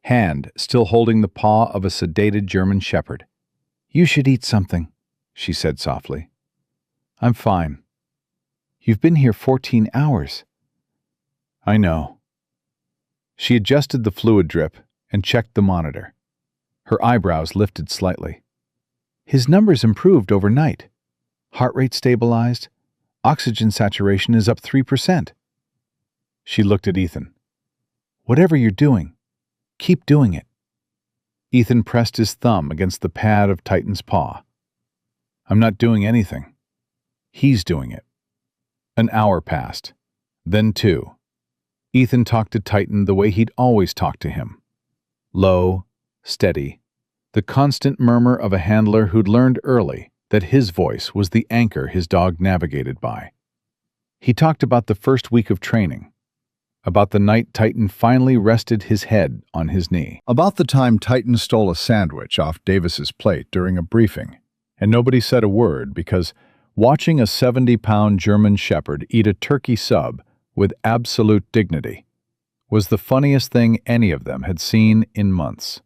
hand still holding the paw of a sedated German shepherd. "You should eat something," she said softly. "I'm fine. You've been here 14 hours. "I know." She adjusted the fluid drip and checked the monitor. Her eyebrows lifted slightly. "His numbers improved overnight. Heart rate stabilized. Oxygen saturation is up 3%. She looked at Ethan. "Whatever you're doing, keep doing it." Ethan pressed his thumb against the pad of Titan's paw. "I'm not doing anything. He's doing it." An hour passed, then 2. Ethan talked to Titan the way he'd always talked to him. Low, steady, the constant murmur of a handler who'd learned early that his voice was the anchor his dog navigated by. He talked about the first week of training, about the night Titan finally rested his head on his knee, about the time Titan stole a sandwich off Davis's plate during a briefing, and nobody said a word because watching a 70-pound German shepherd eat a turkey sub with absolute dignity was the funniest thing any of them had seen in months.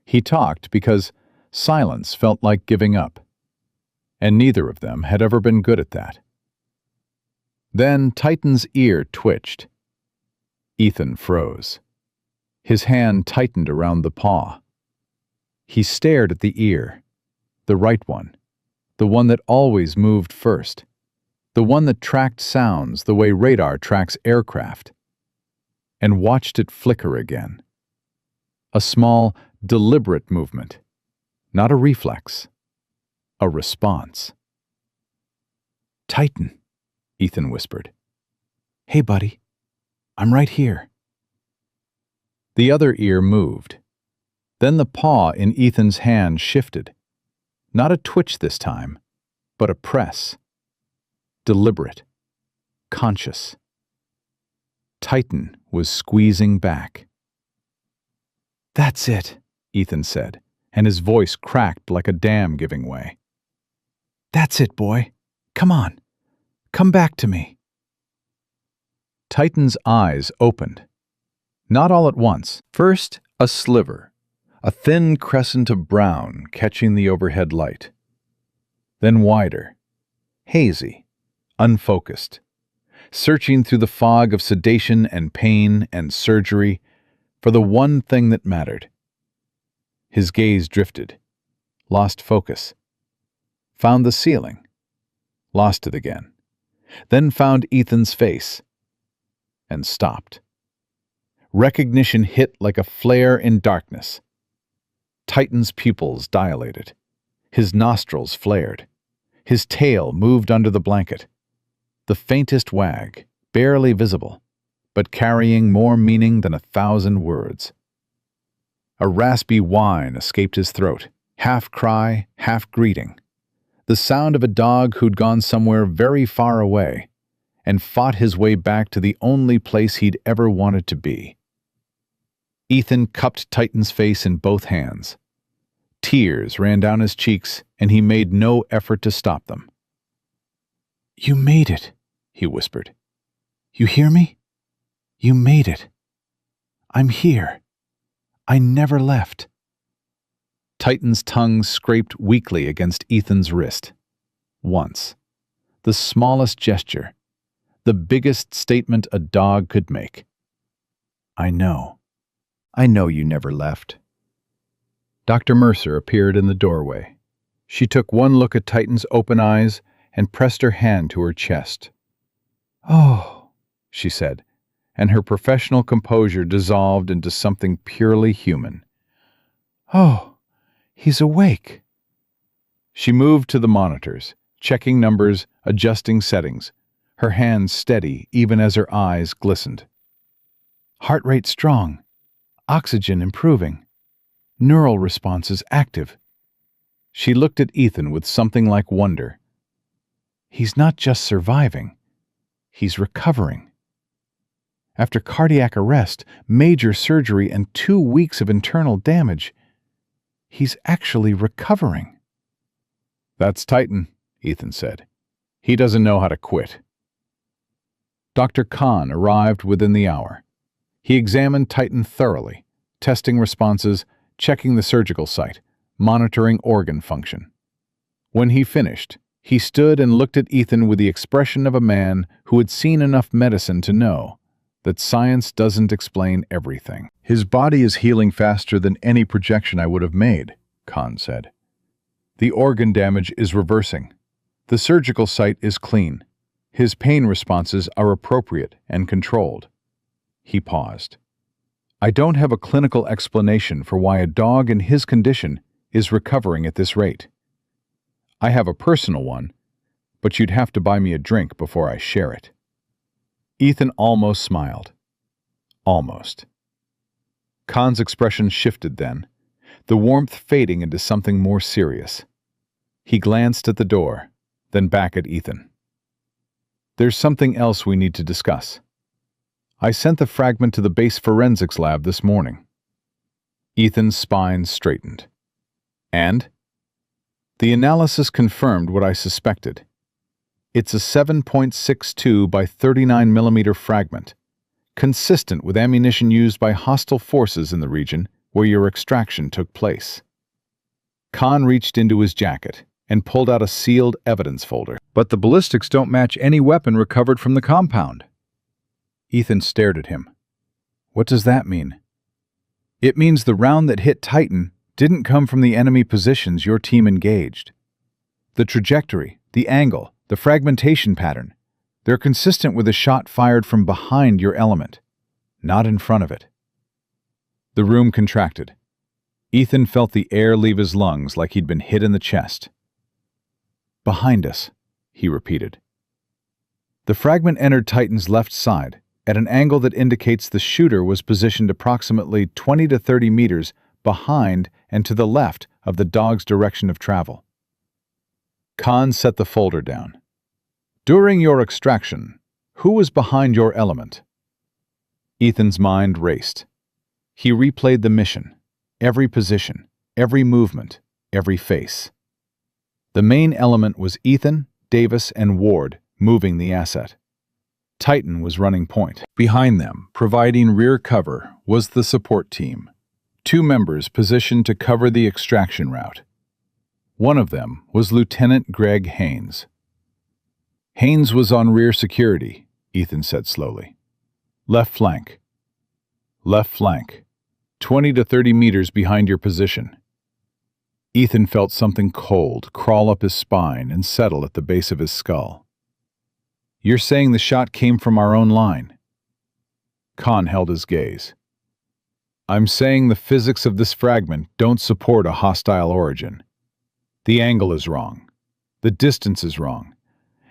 He talked because silence felt like giving up, and neither of them had ever been good at that. Then Titan's ear twitched. Ethan froze. His hand tightened around the paw. He stared at the ear, the right one, the one that always moved first, the one that tracked sounds the way radar tracks aircraft, and watched it flicker again. A small, deliberate movement, not a reflex, a response. "Titan," Ethan whispered. "Hey, buddy, I'm right here." The other ear moved. Then the paw in Ethan's hand shifted. Not a twitch this time, but a press. Deliberate, conscious. Titan was squeezing back. "That's it," Ethan said, and his voice cracked like a dam giving way. "That's it, boy. Come on. Come back to me." Titan's eyes opened. Not all at once. First, a sliver, a thin crescent of brown catching the overhead light. Then wider, hazy, unfocused, searching through the fog of sedation and pain and surgery for the one thing that mattered. His gaze drifted, lost focus, found the ceiling, lost it again, then found Ethan's face, and stopped. Recognition hit like a flare in darkness. Titan's pupils dilated. His nostrils flared. His tail moved under the blanket. The faintest wag, barely visible, but carrying more meaning than 1,000 words. A raspy whine escaped his throat, half cry, half greeting. The sound of a dog who'd gone somewhere very far away and fought his way back to the only place he'd ever wanted to be. Ethan cupped Titan's face in both hands. Tears ran down his cheeks, and he made no effort to stop them. "You made it," he whispered. "You hear me? You made it. I'm here. I never left." Titan's tongue scraped weakly against Ethan's wrist. Once. The smallest gesture. The biggest statement a dog could make. "I know. I know you never left." Dr. Mercer appeared in the doorway. She took one look at Titan's open eyes and pressed her hand to her chest. "Oh," she said, and her professional composure dissolved into something purely human. "Oh, he's awake." She moved to the monitors, checking numbers, adjusting settings, her hands steady even as her eyes glistened. "Heart rate strong. Oxygen improving. Neural responses active." She looked at Ethan with something like wonder. He's not just surviving. He's recovering. After cardiac arrest, major surgery, and 2 weeks of internal damage, he's actually recovering. "That's Titan," Ethan said. "He doesn't know how to quit." Dr. Khan arrived within the hour. He examined Titan thoroughly, testing responses, checking the surgical site, monitoring organ function. When he finished, he stood and looked at Ethan with the expression of a man who had seen enough medicine to know that science doesn't explain everything. "His body is healing faster than any projection I would have made," Khan said. "The organ damage is reversing. The surgical site is clean. His pain responses are appropriate and controlled." He paused. "I don't have a clinical explanation for why a dog in his condition is recovering at this rate. I have a personal one, but you'd have to buy me a drink before I share it." Ethan almost smiled. Almost. Khan's expression shifted then, the warmth fading into something more serious. He glanced at the door, then back at Ethan. "There's something else we need to discuss. I sent the fragment to the base forensics lab this morning." Ethan's spine straightened. "And?" "The analysis confirmed what I suspected. It's a 7.62 by 39 millimeter fragment, consistent with ammunition used by hostile forces in the region where your extraction took place." Khan reached into his jacket and pulled out a sealed evidence folder. "But the ballistics don't match any weapon recovered from the compound." Ethan stared at him. "What does that mean?" "It means the round that hit Titan didn't come from the enemy positions your team engaged. The trajectory, the angle, the fragmentation pattern, they're consistent with a shot fired from behind your element, not in front of it." The room contracted. Ethan felt the air leave his lungs like he'd been hit in the chest. "Behind us," he repeated. The fragment entered Titan's left side, at an angle that indicates the shooter was positioned approximately 20 to 30 meters behind and to the left of the dog's direction of travel. Khan set the folder down. "During your extraction, who was behind your element?" Ethan's mind raced. He replayed the mission, every position, every movement, every face. The main element was Ethan, Davis, and Ward moving the asset. Titan was running point. Behind them, providing rear cover, was the support team. 2 members positioned to cover the extraction route. One of them was Lieutenant Greg Haynes. "Haynes was on rear security," Ethan said slowly. "Left flank. Left flank. 20 to 30 meters behind your position." Ethan felt something cold crawl up his spine and settle at the base of his skull. You're saying the shot came from our own line? Khan held his gaze. I'm saying the physics of this fragment don't support a hostile origin. The angle is wrong. The distance is wrong.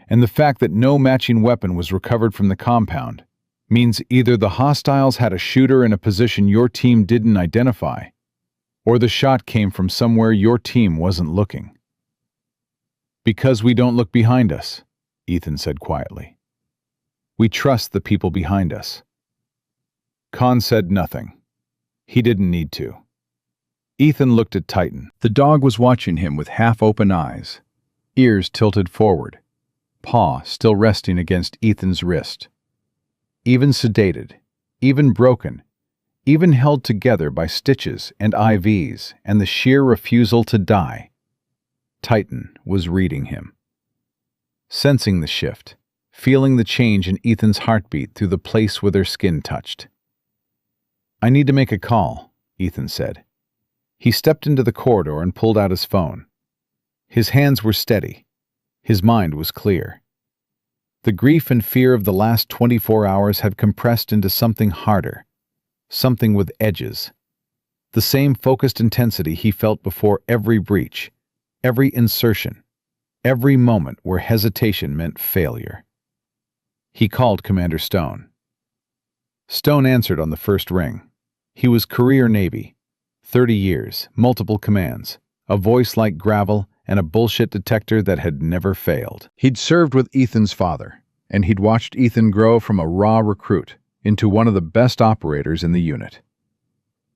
And the fact that no matching weapon was recovered from the compound means either the hostiles had a shooter in a position your team didn't identify, or the shot came from somewhere your team wasn't looking. Because we don't look behind us, Ethan said quietly. We trust the people behind us. Khan said nothing. He didn't need to. Ethan looked at Titan. The dog was watching him with half-open eyes, ears tilted forward, paw still resting against Ethan's wrist. Even sedated, even broken, even held together by stitches and IVs and the sheer refusal to die, Titan was reading him. Sensing the shift, feeling the change in Ethan's heartbeat through the place where their skin touched. I need to make a call, Ethan said. He stepped into the corridor and pulled out his phone. His hands were steady. His mind was clear. The grief and fear of the last 24 hours had compressed into something harder, something with edges. The same focused intensity he felt before every breach, every insertion, every moment where hesitation meant failure. He called Commander Stone. Stone answered on the first ring. He was career Navy, 30 years, multiple commands, a voice like gravel, and a bullshit detector that had never failed. He'd served with Ethan's father, and he'd watched Ethan grow from a raw recruit into one of the best operators in the unit.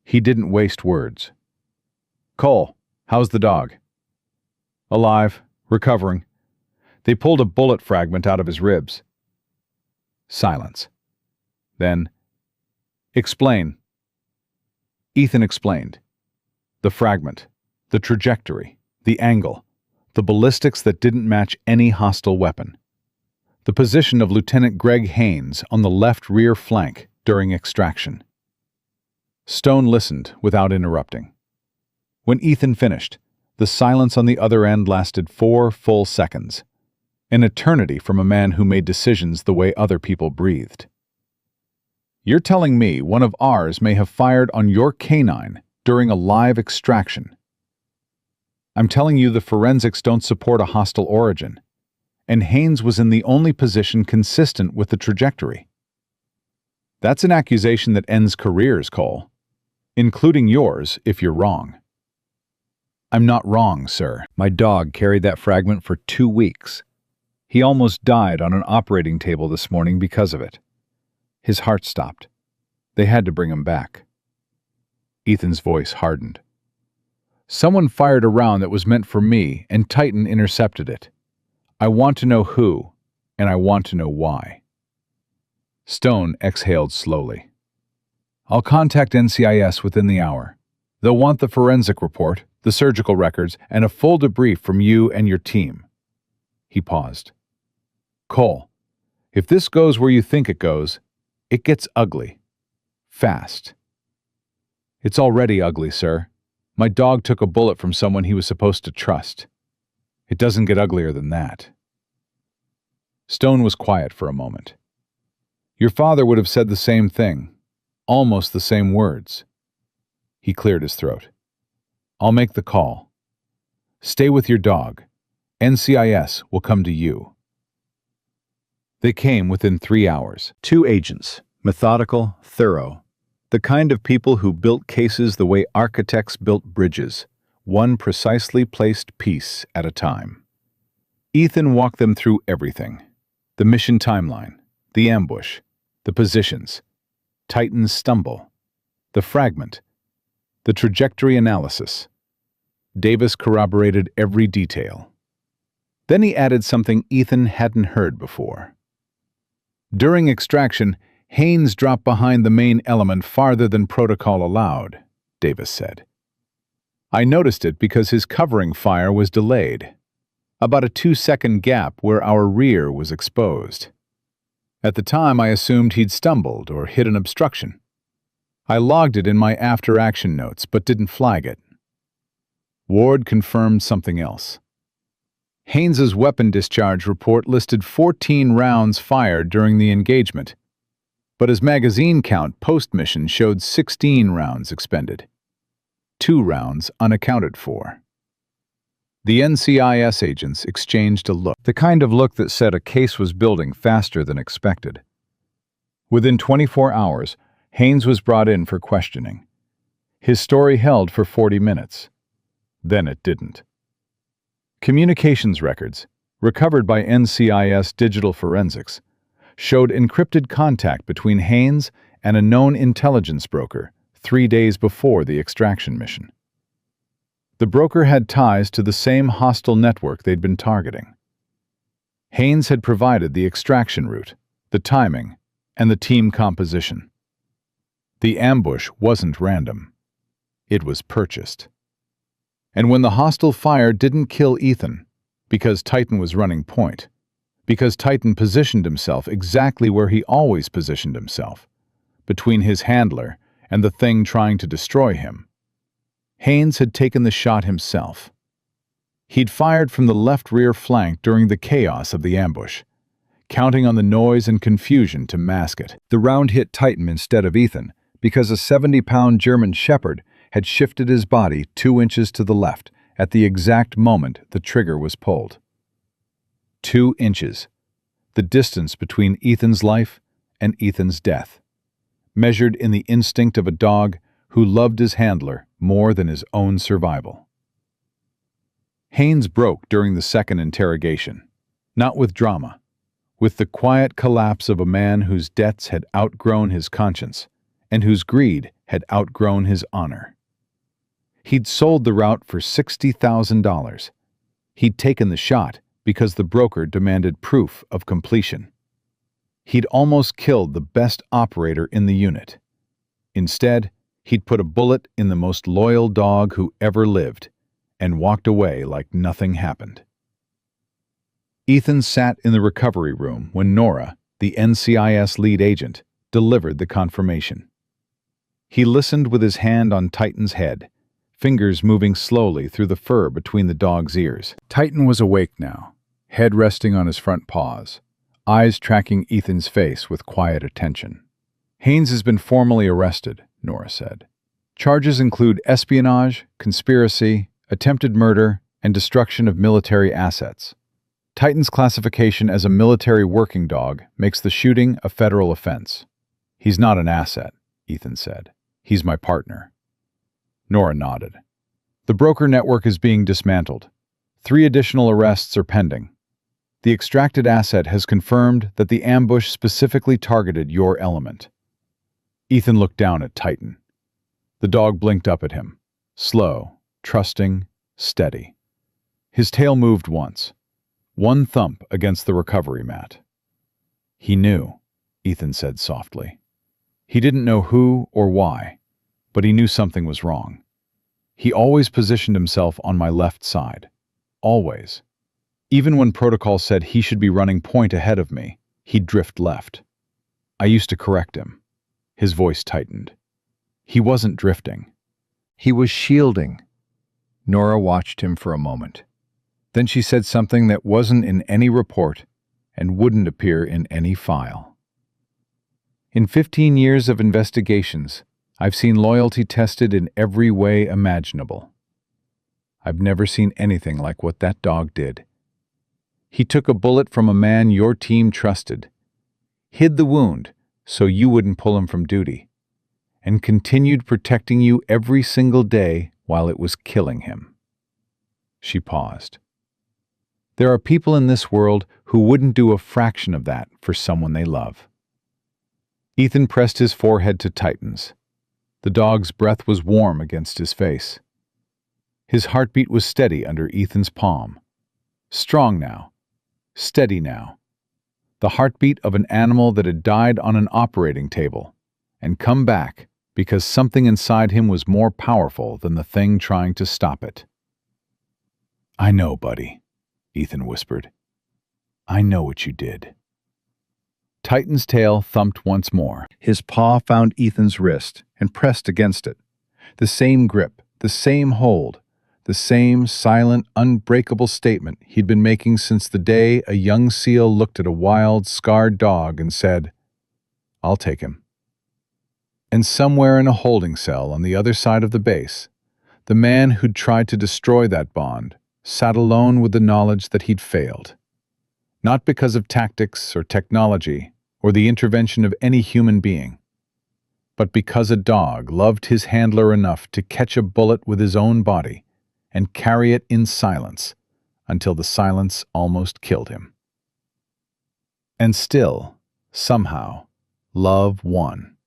He didn't waste words. Cole, how's the dog? Alive, recovering. They pulled a bullet fragment out of his ribs. Silence. Then, explain. Ethan explained. The fragment, the trajectory, the angle, the ballistics that didn't match any hostile weapon. The position of Lieutenant Greg Haynes on the left rear flank during extraction. Stone listened without interrupting. When Ethan finished, the silence on the other end lasted 4 full seconds, an eternity from a man who made decisions the way other people breathed. You're telling me one of ours may have fired on your canine during a live extraction? I'm telling you the forensics don't support a hostile origin, and Haynes was in the only position consistent with the trajectory. That's an accusation that ends careers, Cole, including yours if you're wrong. I'm not wrong, sir. My dog carried that fragment for 2 weeks. He almost died on an operating table this morning because of it. His heart stopped. They had to bring him back. Ethan's voice hardened. Someone fired a round that was meant for me, and Titan intercepted it. I want to know who, and I want to know why. Stone exhaled slowly. I'll contact NCIS within the hour. They'll want the forensic report, the surgical records, and a full debrief from you and your team. He paused. Cole, if this goes where you think it goes, it gets ugly. Fast. It's already ugly, sir. My dog took a bullet from someone he was supposed to trust. It doesn't get uglier than that. Stone was quiet for a moment. Your father would have said the same thing, almost the same words. He cleared his throat. I'll make the call. Stay with your dog. NCIS will come to you. They came within 3 hours. 2 agents, methodical, thorough, the kind of people who built cases the way architects built bridges, one precisely placed piece at a time. Ethan walked them through everything. The mission timeline, the ambush, the positions, Titan's stumble, the fragment, the trajectory analysis. Davis corroborated every detail. Then he added something Ethan hadn't heard before. During extraction, Haynes dropped behind the main element farther than protocol allowed, Davis said. I noticed it because his covering fire was delayed, about a 2-second gap where our rear was exposed. At the time, I assumed he'd stumbled or hit an obstruction. I logged it in my after-action notes but didn't flag it. Ward confirmed something else. Haynes's weapon discharge report listed 14 rounds fired during the engagement, but his magazine count post-mission showed 16 rounds expended, 2 rounds unaccounted for. The NCIS agents exchanged a look, the kind of look that said a case was building faster than expected. Within 24 hours, Haynes was brought in for questioning. His story held for 40 minutes. Then it didn't. Communications records, recovered by NCIS Digital Forensics, showed encrypted contact between Haynes and a known intelligence broker 3 days before the extraction mission. The broker had ties to the same hostile network they'd been targeting. Haynes had provided the extraction route, the timing, and the team composition. The ambush wasn't random. It was purchased. And when the hostile fire didn't kill Ethan, because Titan was running point, because Titan positioned himself exactly where he always positioned himself, between his handler and the thing trying to destroy him, Haynes had taken the shot himself. He'd fired from the left rear flank during the chaos of the ambush, counting on the noise and confusion to mask it. The round hit Titan instead of Ethan because a 70-pound German Shepherd had shifted his body 2 inches to the left at the exact moment the trigger was pulled. 2 inches, the distance between Ethan's life and Ethan's death, measured in the instinct of a dog who loved his handler more than his own survival. Haynes broke during the second interrogation, not with drama, with the quiet collapse of a man whose debts had outgrown his conscience and whose greed had outgrown his honor. He'd sold the route for $60,000. He'd taken the shot because the broker demanded proof of completion. He'd almost killed the best operator in the unit. Instead, he'd put a bullet in the most loyal dog who ever lived and walked away like nothing happened. Ethan sat in the recovery room when Nora, the NCIS lead agent, delivered the confirmation. He listened with his hand on Titan's head, fingers moving slowly through the fur between the dog's ears. Titan was awake now, head resting on his front paws, eyes tracking Ethan's face with quiet attention. Haynes has been formally arrested, Nora said. Charges include espionage, conspiracy, attempted murder, and destruction of military assets. Titan's classification as a military working dog makes the shooting a federal offense. He's not an asset, Ethan said. He's my partner. Nora nodded. The broker network is being dismantled. 3 additional arrests are pending. The extracted asset has confirmed that the ambush specifically targeted your element. Ethan looked down at Titan. The dog blinked up at him, slow, trusting, steady. His tail moved once, one thump against the recovery mat. He knew, Ethan said softly. He didn't know who or why, but he knew something was wrong. He always positioned himself on my left side. Always. Even when protocol said he should be running point ahead of me, he'd drift left. I used to correct him. His voice tightened. He wasn't drifting. He was shielding. Nora watched him for a moment. Then she said something that wasn't in any report and wouldn't appear in any file. In 15 years of investigations, I've seen loyalty tested in every way imaginable. I've never seen anything like what that dog did. He took a bullet from a man your team trusted, hid the wound so you wouldn't pull him from duty, and continued protecting you every single day while it was killing him. She paused. There are people in this world who wouldn't do a fraction of that for someone they love. Ethan pressed his forehead to Titan's. The dog's breath was warm against his face. His heartbeat was steady under Ethan's palm. Strong now. Steady now. The heartbeat of an animal that had died on an operating table and come back because something inside him was more powerful than the thing trying to stop it. I know, buddy, Ethan whispered. I know what you did. Titan's tail thumped once more. His paw found Ethan's wrist and pressed against it. The same grip, the same hold, the the same silent, unbreakable statement he'd been making since the day a young seal looked at a wild, scarred dog and said, "I'll take him." And somewhere in a holding cell on the other side of the base, the man who'd tried to destroy that bond sat alone with the knowledge that he'd failed. Not because of tactics or technology or the intervention of any human being, but because a dog loved his handler enough to catch a bullet with his own body and carry it in silence until the silence almost killed him. And still, somehow, love won.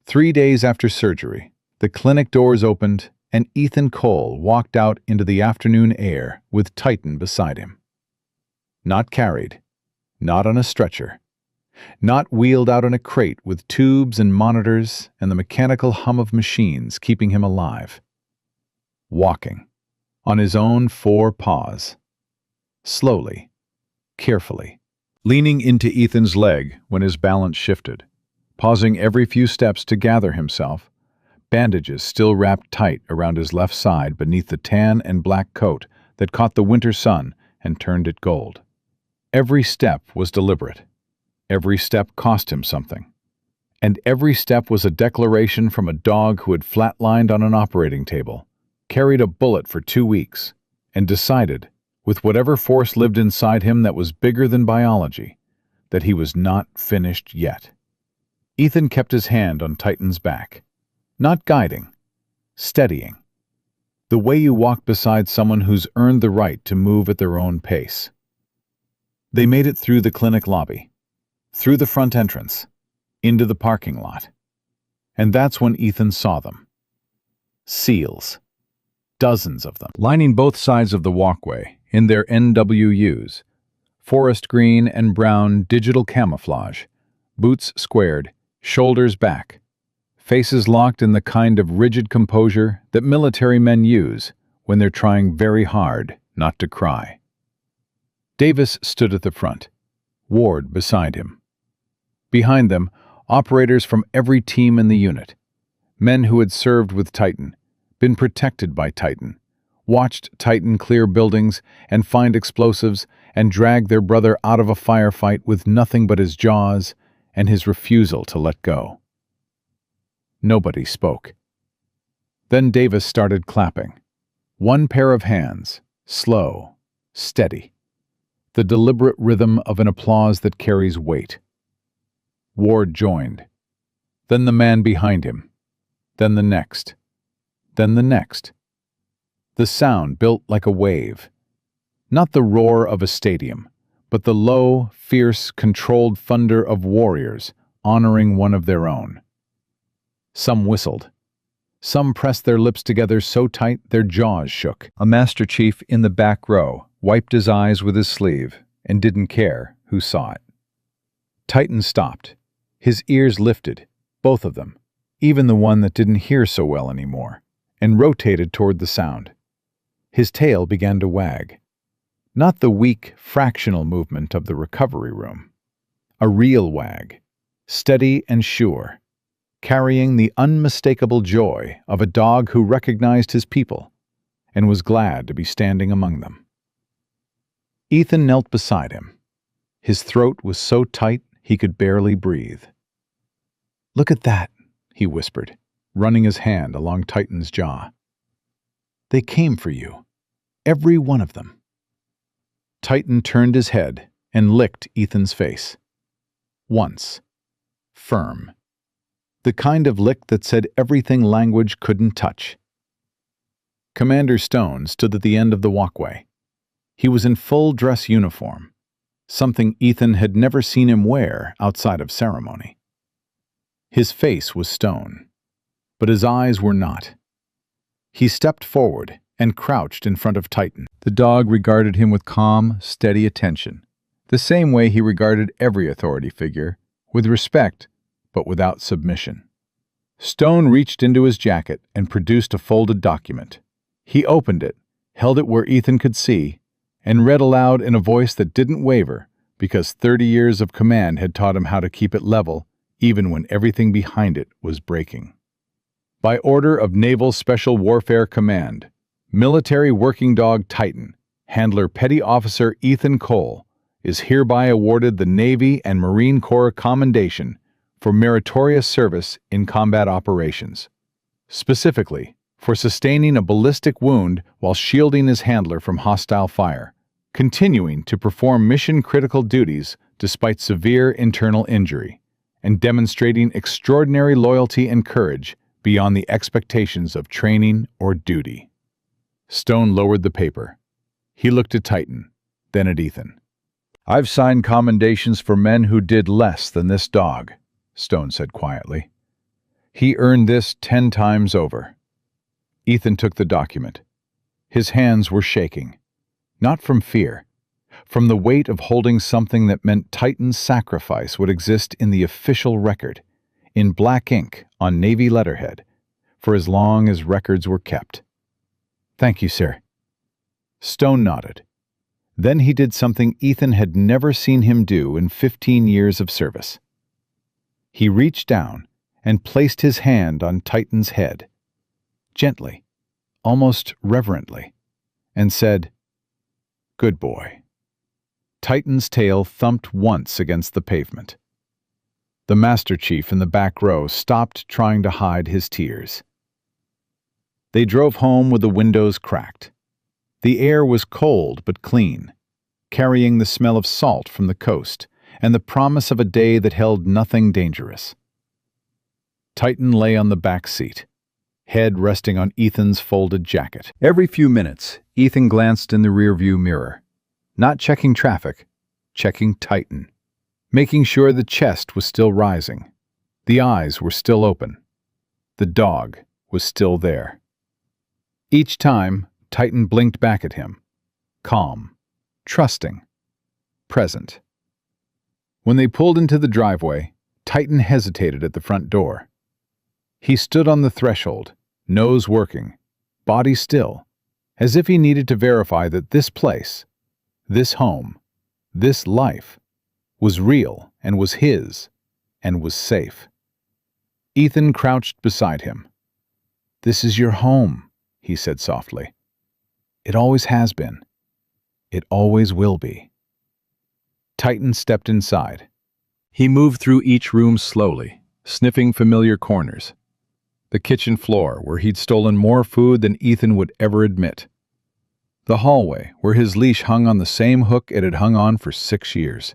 3 days after surgery, the clinic doors opened and Ethan Cole walked out into the afternoon air with Titan beside him. Not carried, not on a stretcher, not wheeled out in a crate with tubes and monitors and the mechanical hum of machines keeping him alive. Walking, on his own 4 paws. Slowly, carefully, leaning into Ethan's leg when his balance shifted, pausing every few steps to gather himself, bandages still wrapped tight around his left side beneath the tan and black coat that caught the winter sun and turned it gold. Every step was deliberate. Every step cost him something. And every step was a declaration from a dog who had flatlined on an operating table, carried a bullet for 2 weeks, and decided, with whatever force lived inside him that was bigger than biology, that he was not finished yet. Ethan kept his hand on Titan's back, not guiding, steadying. The way you walk beside someone who's earned the right to move at their own pace. They made it through the clinic lobby, through the front entrance, into the parking lot. And that's when Ethan saw them. SEALs. Dozens of them, lining both sides of the walkway in their NWUs, forest green and brown digital camouflage, boots squared, shoulders back, faces locked in the kind of rigid composure that military men use when they're trying very hard not to cry. Davis stood at the front, Ward beside him. Behind them, operators from every team in the unit, men who had served with Titan, been protected by Titan, watched Titan clear buildings and find explosives and drag their brother out of a firefight with nothing but his jaws and his refusal to let go. Nobody spoke. Then Davis started clapping. One pair of hands, slow, steady. The deliberate rhythm of an applause that carries weight. Ward joined. Then the man behind him. Then the next. Then the next. The sound built like a wave. Not the roar of a stadium, but the low, fierce, controlled thunder of warriors honoring one of their own. Some whistled. Some pressed their lips together so tight their jaws shook. A Master Chief in the back row wiped his eyes with his sleeve and didn't care who saw it. Titan stopped. His ears lifted, both of them, even the one that didn't hear so well anymore, and rotated toward the sound. His tail began to wag. Not the weak, fractional movement of the recovery room. A real wag, steady and sure, carrying the unmistakable joy of a dog who recognized his people and was glad to be standing among them. Ethan knelt beside him. His throat was so tight he could barely breathe. "Look at that," he whispered, running his hand along Titan's jaw. "They came for you. Every one of them." Titan turned his head and licked Ethan's face. Once. Firm. The kind of lick that said everything language couldn't touch. Commander Stone stood at the end of the walkway. He was in full dress uniform, something Ethan had never seen him wear outside of ceremony. His face was stone, but his eyes were not. He stepped forward and crouched in front of Titan. The dog regarded him with calm, steady attention, the same way he regarded every authority figure, with respect, but without submission. Stone reached into his jacket and produced a folded document. He opened it, held it where Ethan could see, and read aloud in a voice that didn't waver because 30 years of command had taught him how to keep it level even when everything behind it was breaking. By order of Naval Special Warfare Command, Military Working Dog Titan, Handler Petty Officer Ethan Cole, is hereby awarded the Navy and Marine Corps Commendation for meritorious service in combat operations, specifically for sustaining a ballistic wound while shielding his handler from hostile fire, continuing to perform mission-critical duties despite severe internal injury, and demonstrating extraordinary loyalty and courage beyond the expectations of training or duty. Stone lowered the paper. He looked at Titan, then at Ethan. "I've signed commendations for men who did less than this dog," Stone said quietly. "He earned this 10 times over." Ethan took the document. His hands were shaking, not from fear, from the weight of holding something that meant Titan's sacrifice would exist in the official record, in black ink on Navy letterhead, for as long as records were kept. "Thank you, sir." Stone nodded. Then he did something Ethan had never seen him do in 15 years of service. He reached down and placed his hand on Titan's head, gently, almost reverently, and said, "Good boy." Titan's tail thumped once against the pavement. The Master Chief in the back row stopped trying to hide his tears. They drove home with the windows cracked. The air was cold but clean, carrying the smell of salt from the coast and the promise of a day that held nothing dangerous. Titan lay on the back seat, head resting on Ethan's folded jacket. Every few minutes, Ethan glanced in the rearview mirror, not checking traffic, checking Titan, making sure the chest was still rising, the eyes were still open, the dog was still there. Each time, Titan blinked back at him, calm, trusting, present. When they pulled into the driveway, Titan hesitated at the front door. He stood on the threshold, nose working, body still, as if he needed to verify that this place, this home, this life, was real and was his, and was safe. Ethan crouched beside him. "This is your home," he said softly. "It always has been. It always will be." Titan stepped inside. He moved through each room slowly, sniffing familiar corners. The kitchen floor, where he'd stolen more food than Ethan would ever admit. The hallway, where his leash hung on the same hook it had hung on for 6 years.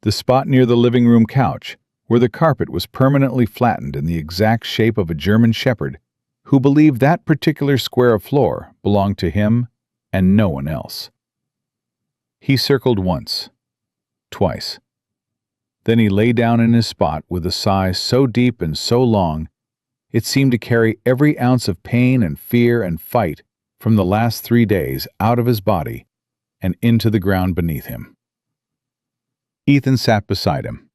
The spot near the living room couch, where the carpet was permanently flattened in the exact shape of a German shepherd who believed that particular square of floor belonged to him and no one else. He circled once, twice. Then he lay down in his spot with a sigh so deep and so long it seemed to carry every ounce of pain and fear and fight from the last 3 days out of his body and into the ground beneath him. Ethan sat beside him.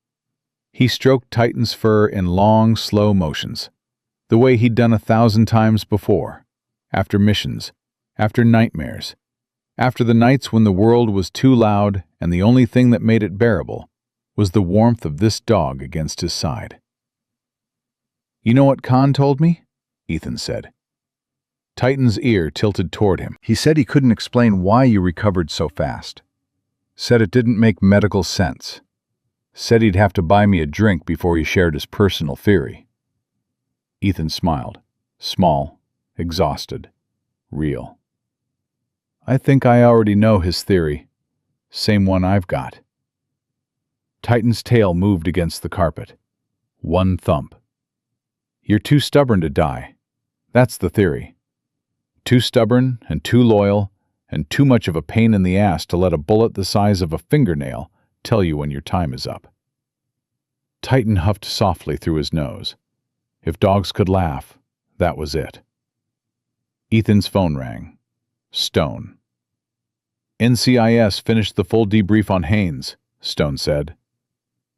He stroked Titan's fur in long, slow motions, the way he'd done 1,000 times before, after missions, after nightmares, after the nights when the world was too loud and the only thing that made it bearable was the warmth of this dog against his side. "You know what Khan told me?" Ethan said. Titan's ear tilted toward him. "He said he couldn't explain why you recovered so fast. Said it didn't make medical sense. Said he'd have to buy me a drink before he shared his personal theory." Ethan smiled, small, exhausted, real. "I think I already know his theory. Same one I've got." Titan's tail moved against the carpet. One thump. "You're too stubborn to die. That's the theory. Too stubborn and too loyal and too much of a pain in the ass to let a bullet the size of a fingernail tell you when your time is up." Titan huffed softly through his nose. If dogs could laugh, that was it. Ethan's phone rang. Stone. "NCIS finished the full debrief on Haynes," Stone said.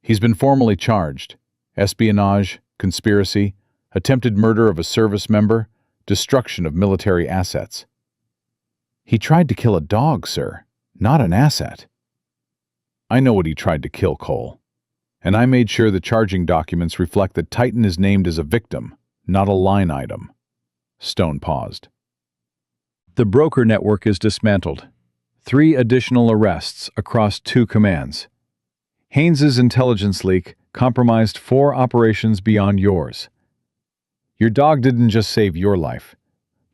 "He's been formally charged. Espionage, conspiracy, attempted murder of a service member, destruction of military assets." "He tried to kill a dog, sir, not an asset." "I know what he tried to kill, Cole. And I made sure the charging documents reflect that Titan is named as a victim, not a line item." Stone paused. The broker network is dismantled. 3 additional arrests across 2 commands. Haynes's intelligence leak compromised 4 operations beyond yours. Your dog didn't just save your life.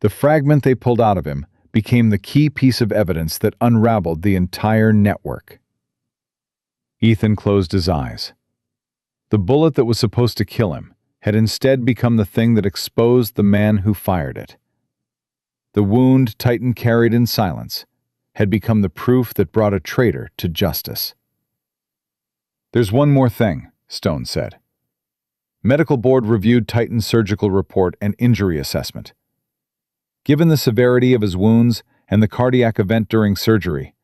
The fragment they pulled out of him became the key piece of evidence that unraveled the entire network. Ethan closed his eyes. The bullet that was supposed to kill him had instead become the thing that exposed the man who fired it. The wound Titan carried in silence had become the proof that brought a traitor to justice. "There's one more thing," Stone said. Medical board reviewed Titan's surgical report and injury assessment. Given the severity of his wounds and the cardiac event during surgery,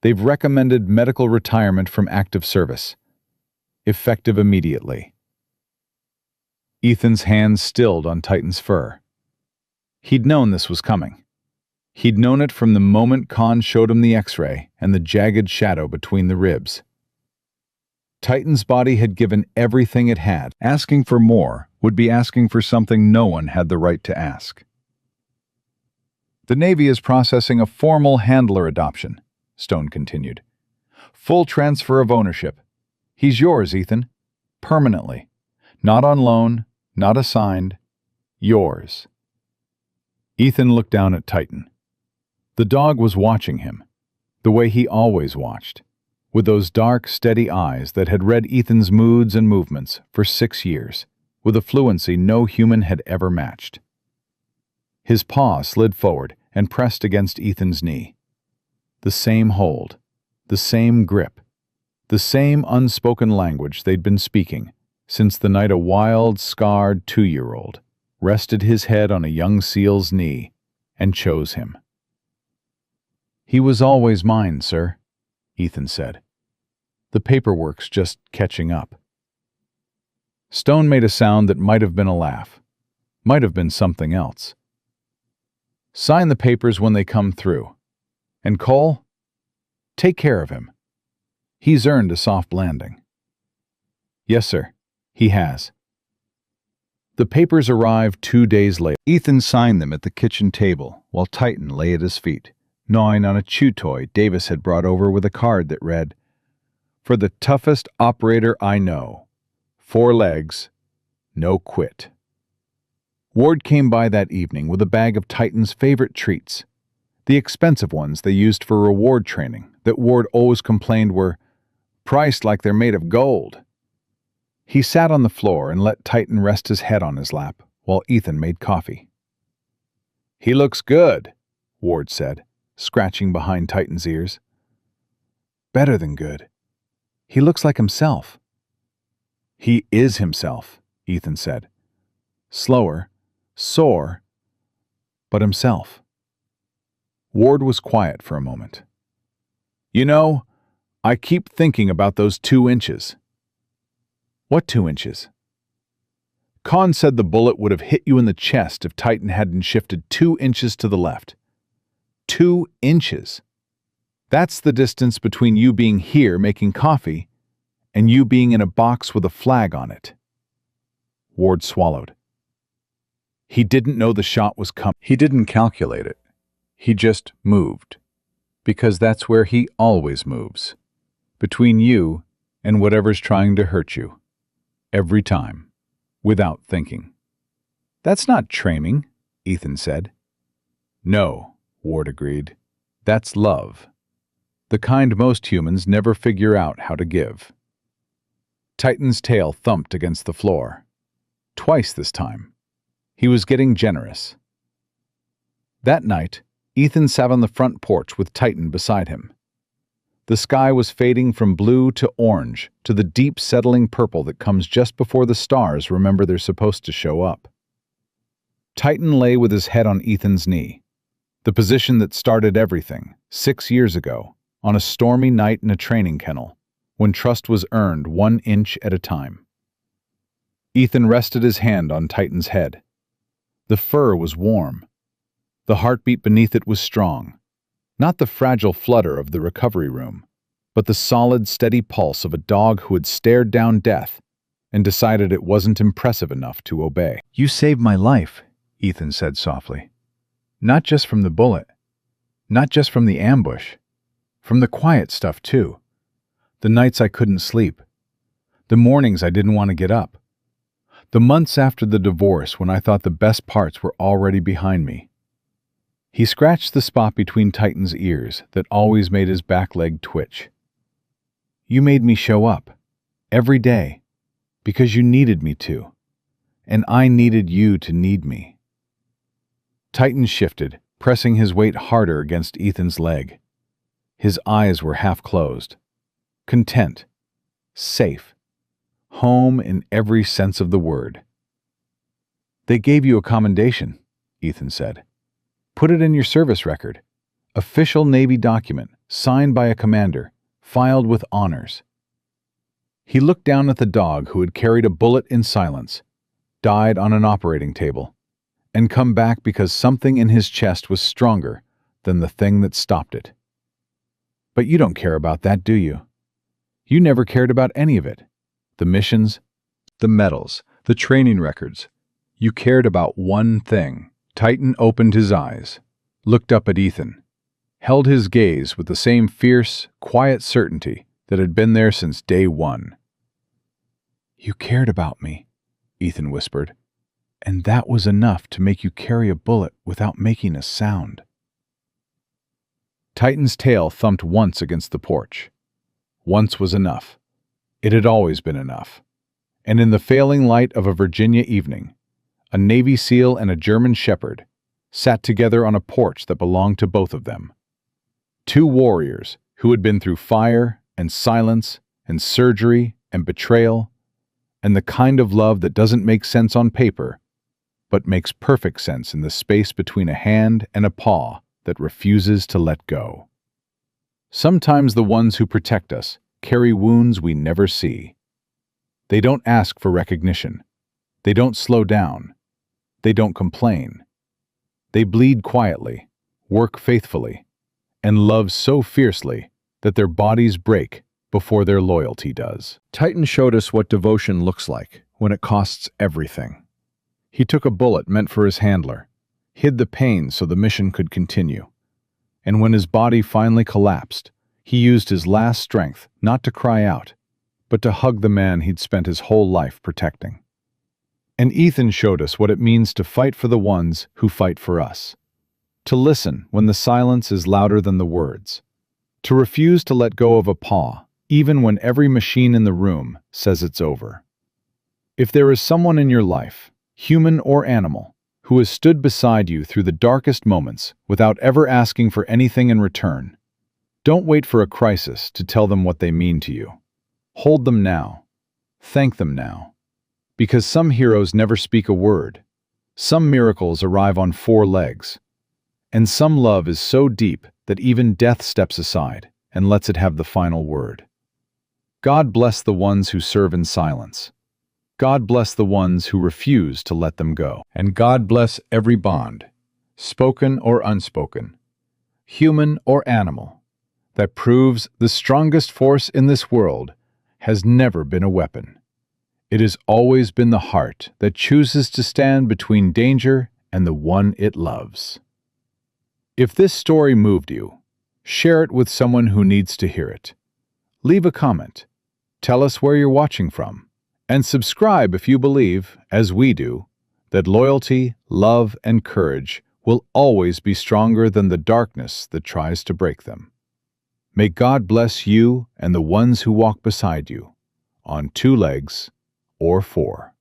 they've recommended medical retirement from active service, effective immediately. Ethan's hands stilled on Titan's fur. He'd known this was coming. He'd known it from the moment Khan showed him the X-ray and the jagged shadow between the ribs. Titan's body had given everything it had. Asking for more would be asking for something no one had the right to ask. "The Navy is processing a formal handler adoption," Stone continued. "Full transfer of ownership. He's yours, Ethan. Permanently. Not on loan, not assigned. Yours." Ethan looked down at Titan. The dog was watching him, the way he always watched, with those dark, steady eyes that had read Ethan's moods and movements for 6 years, with a fluency no human had ever matched. His paw slid forward and pressed against Ethan's knee. The same hold, the same grip, the same unspoken language they'd been speaking since the night a wild, scarred 2-year-old rested his head on a young seal's knee and chose him. "He was always mine, sir," Ethan said. "The paperwork's just catching up." Stone made a sound that might have been a laugh, might have been something else. "Sign the papers when they come through. And Cole, take care of him. He's earned a soft landing." "Yes, sir, he has." The papers arrived 2 days later. Ethan signed them at the kitchen table while Titan lay at his feet, gnawing on a chew toy Davis had brought over with a card that read, "For the toughest operator I know. 4 legs, no quit." Ward came by that evening with a bag of Titan's favorite treats, the expensive ones they used for reward training that Ward always complained were priced like they're made of gold. He sat on the floor and let Titan rest his head on his lap while Ethan made coffee. "He looks good," Ward said, scratching behind Titan's ears. "Better than good. He looks like himself." "He is himself," Ethan said. "Slower, sore, but himself." Ward was quiet for a moment. "You know, I keep thinking about those 2 inches. "What 2 inches?" "Khan said the bullet would have hit you in the chest if Titan hadn't shifted 2 inches to the left. 2 inches. That's the distance between you being here making coffee and you being in a box with a flag on it." Ward swallowed. He didn't know the shot was coming. He didn't calculate it. He just moved. Because that's where he always moves. Between you and whatever's trying to hurt you. Every time. Without thinking. "That's not training," Ethan said. "No," Ward agreed. "That's love. The kind most humans never figure out how to give." Titan's tail thumped against the floor. Twice this time. He was getting generous. That night, Ethan sat on the front porch with Titan beside him. The sky was fading from blue to orange to the deep settling purple that comes just before the stars remember they're supposed to show up. Titan lay with his head on Ethan's knee, the position that started everything 6 years ago on a stormy night in a training kennel when trust was earned 1 inch at a time. Ethan rested his hand on Titan's head. The fur was warm. The heartbeat beneath it was strong. Not the fragile flutter of the recovery room, but the solid, steady pulse of a dog who had stared down death and decided it wasn't impressive enough to obey. "You saved my life," Ethan said softly. Not just from the bullet, not just from the ambush, from the quiet stuff too. The nights I couldn't sleep, the mornings I didn't want to get up, the months after the divorce when I thought the best parts were already behind me. He scratched the spot between Titan's ears that always made his back leg twitch. You made me show up, every day, because you needed me to, and I needed you to need me. Titan shifted, pressing his weight harder against Ethan's leg. His eyes were half closed. Content. Safe. Home in every sense of the word. They gave you a commendation, Ethan said. Put it in your service record. Official Navy document, signed by a commander, filed with honors. He looked down at the dog who had carried a bullet in silence, died on an operating table, and come back because something in his chest was stronger than the thing that stopped it. But you don't care about that, do you? You never cared about any of it. The missions, the medals, the training records. You cared about one thing. Titan opened his eyes, looked up at Ethan, held his gaze with the same fierce, quiet certainty that had been there since day one. You cared about me, Ethan whispered, and that was enough to make you carry a bullet without making a sound. Titan's tail thumped once against the porch. Once was enough. It had always been enough. And in the failing light of a Virginia evening, a Navy SEAL and a German Shepherd sat together on a porch that belonged to both of them. Two warriors who had been through fire and silence and surgery and betrayal and the kind of love that doesn't make sense on paper, but makes perfect sense in the space between a hand and a paw that refuses to let go. Sometimes the ones who protect us carry wounds we never see. They don't ask for recognition. They don't slow down. They don't complain. They bleed quietly, work faithfully, and love so fiercely that their bodies break before their loyalty does. Titan showed us what devotion looks like when it costs everything. He took a bullet meant for his handler, hid the pain so the mission could continue. And when his body finally collapsed, he used his last strength not to cry out, but to hug the man he'd spent his whole life protecting. And Ethan showed us what it means to fight for the ones who fight for us. To listen when the silence is louder than the words. To refuse to let go of a paw, even when every machine in the room says it's over. If there is someone in your life, human or animal, who has stood beside you through the darkest moments without ever asking for anything in return, don't wait for a crisis to tell them what they mean to you. Hold them now. Thank them now. Because some heroes never speak a word. Some miracles arrive on 4 legs. And some love is so deep that even death steps aside and lets it have the final word. God bless the ones who serve in silence. God bless the ones who refuse to let them go. And God bless every bond, spoken or unspoken, human or animal, that proves the strongest force in this world has never been a weapon. It has always been the heart that chooses to stand between danger and the one it loves. If this story moved you, share it with someone who needs to hear it. Leave a comment. Tell us where you're watching from. And subscribe if you believe, as we do, that loyalty, love, and courage will always be stronger than the darkness that tries to break them. May God bless you and the ones who walk beside you, on 2 legs or 4.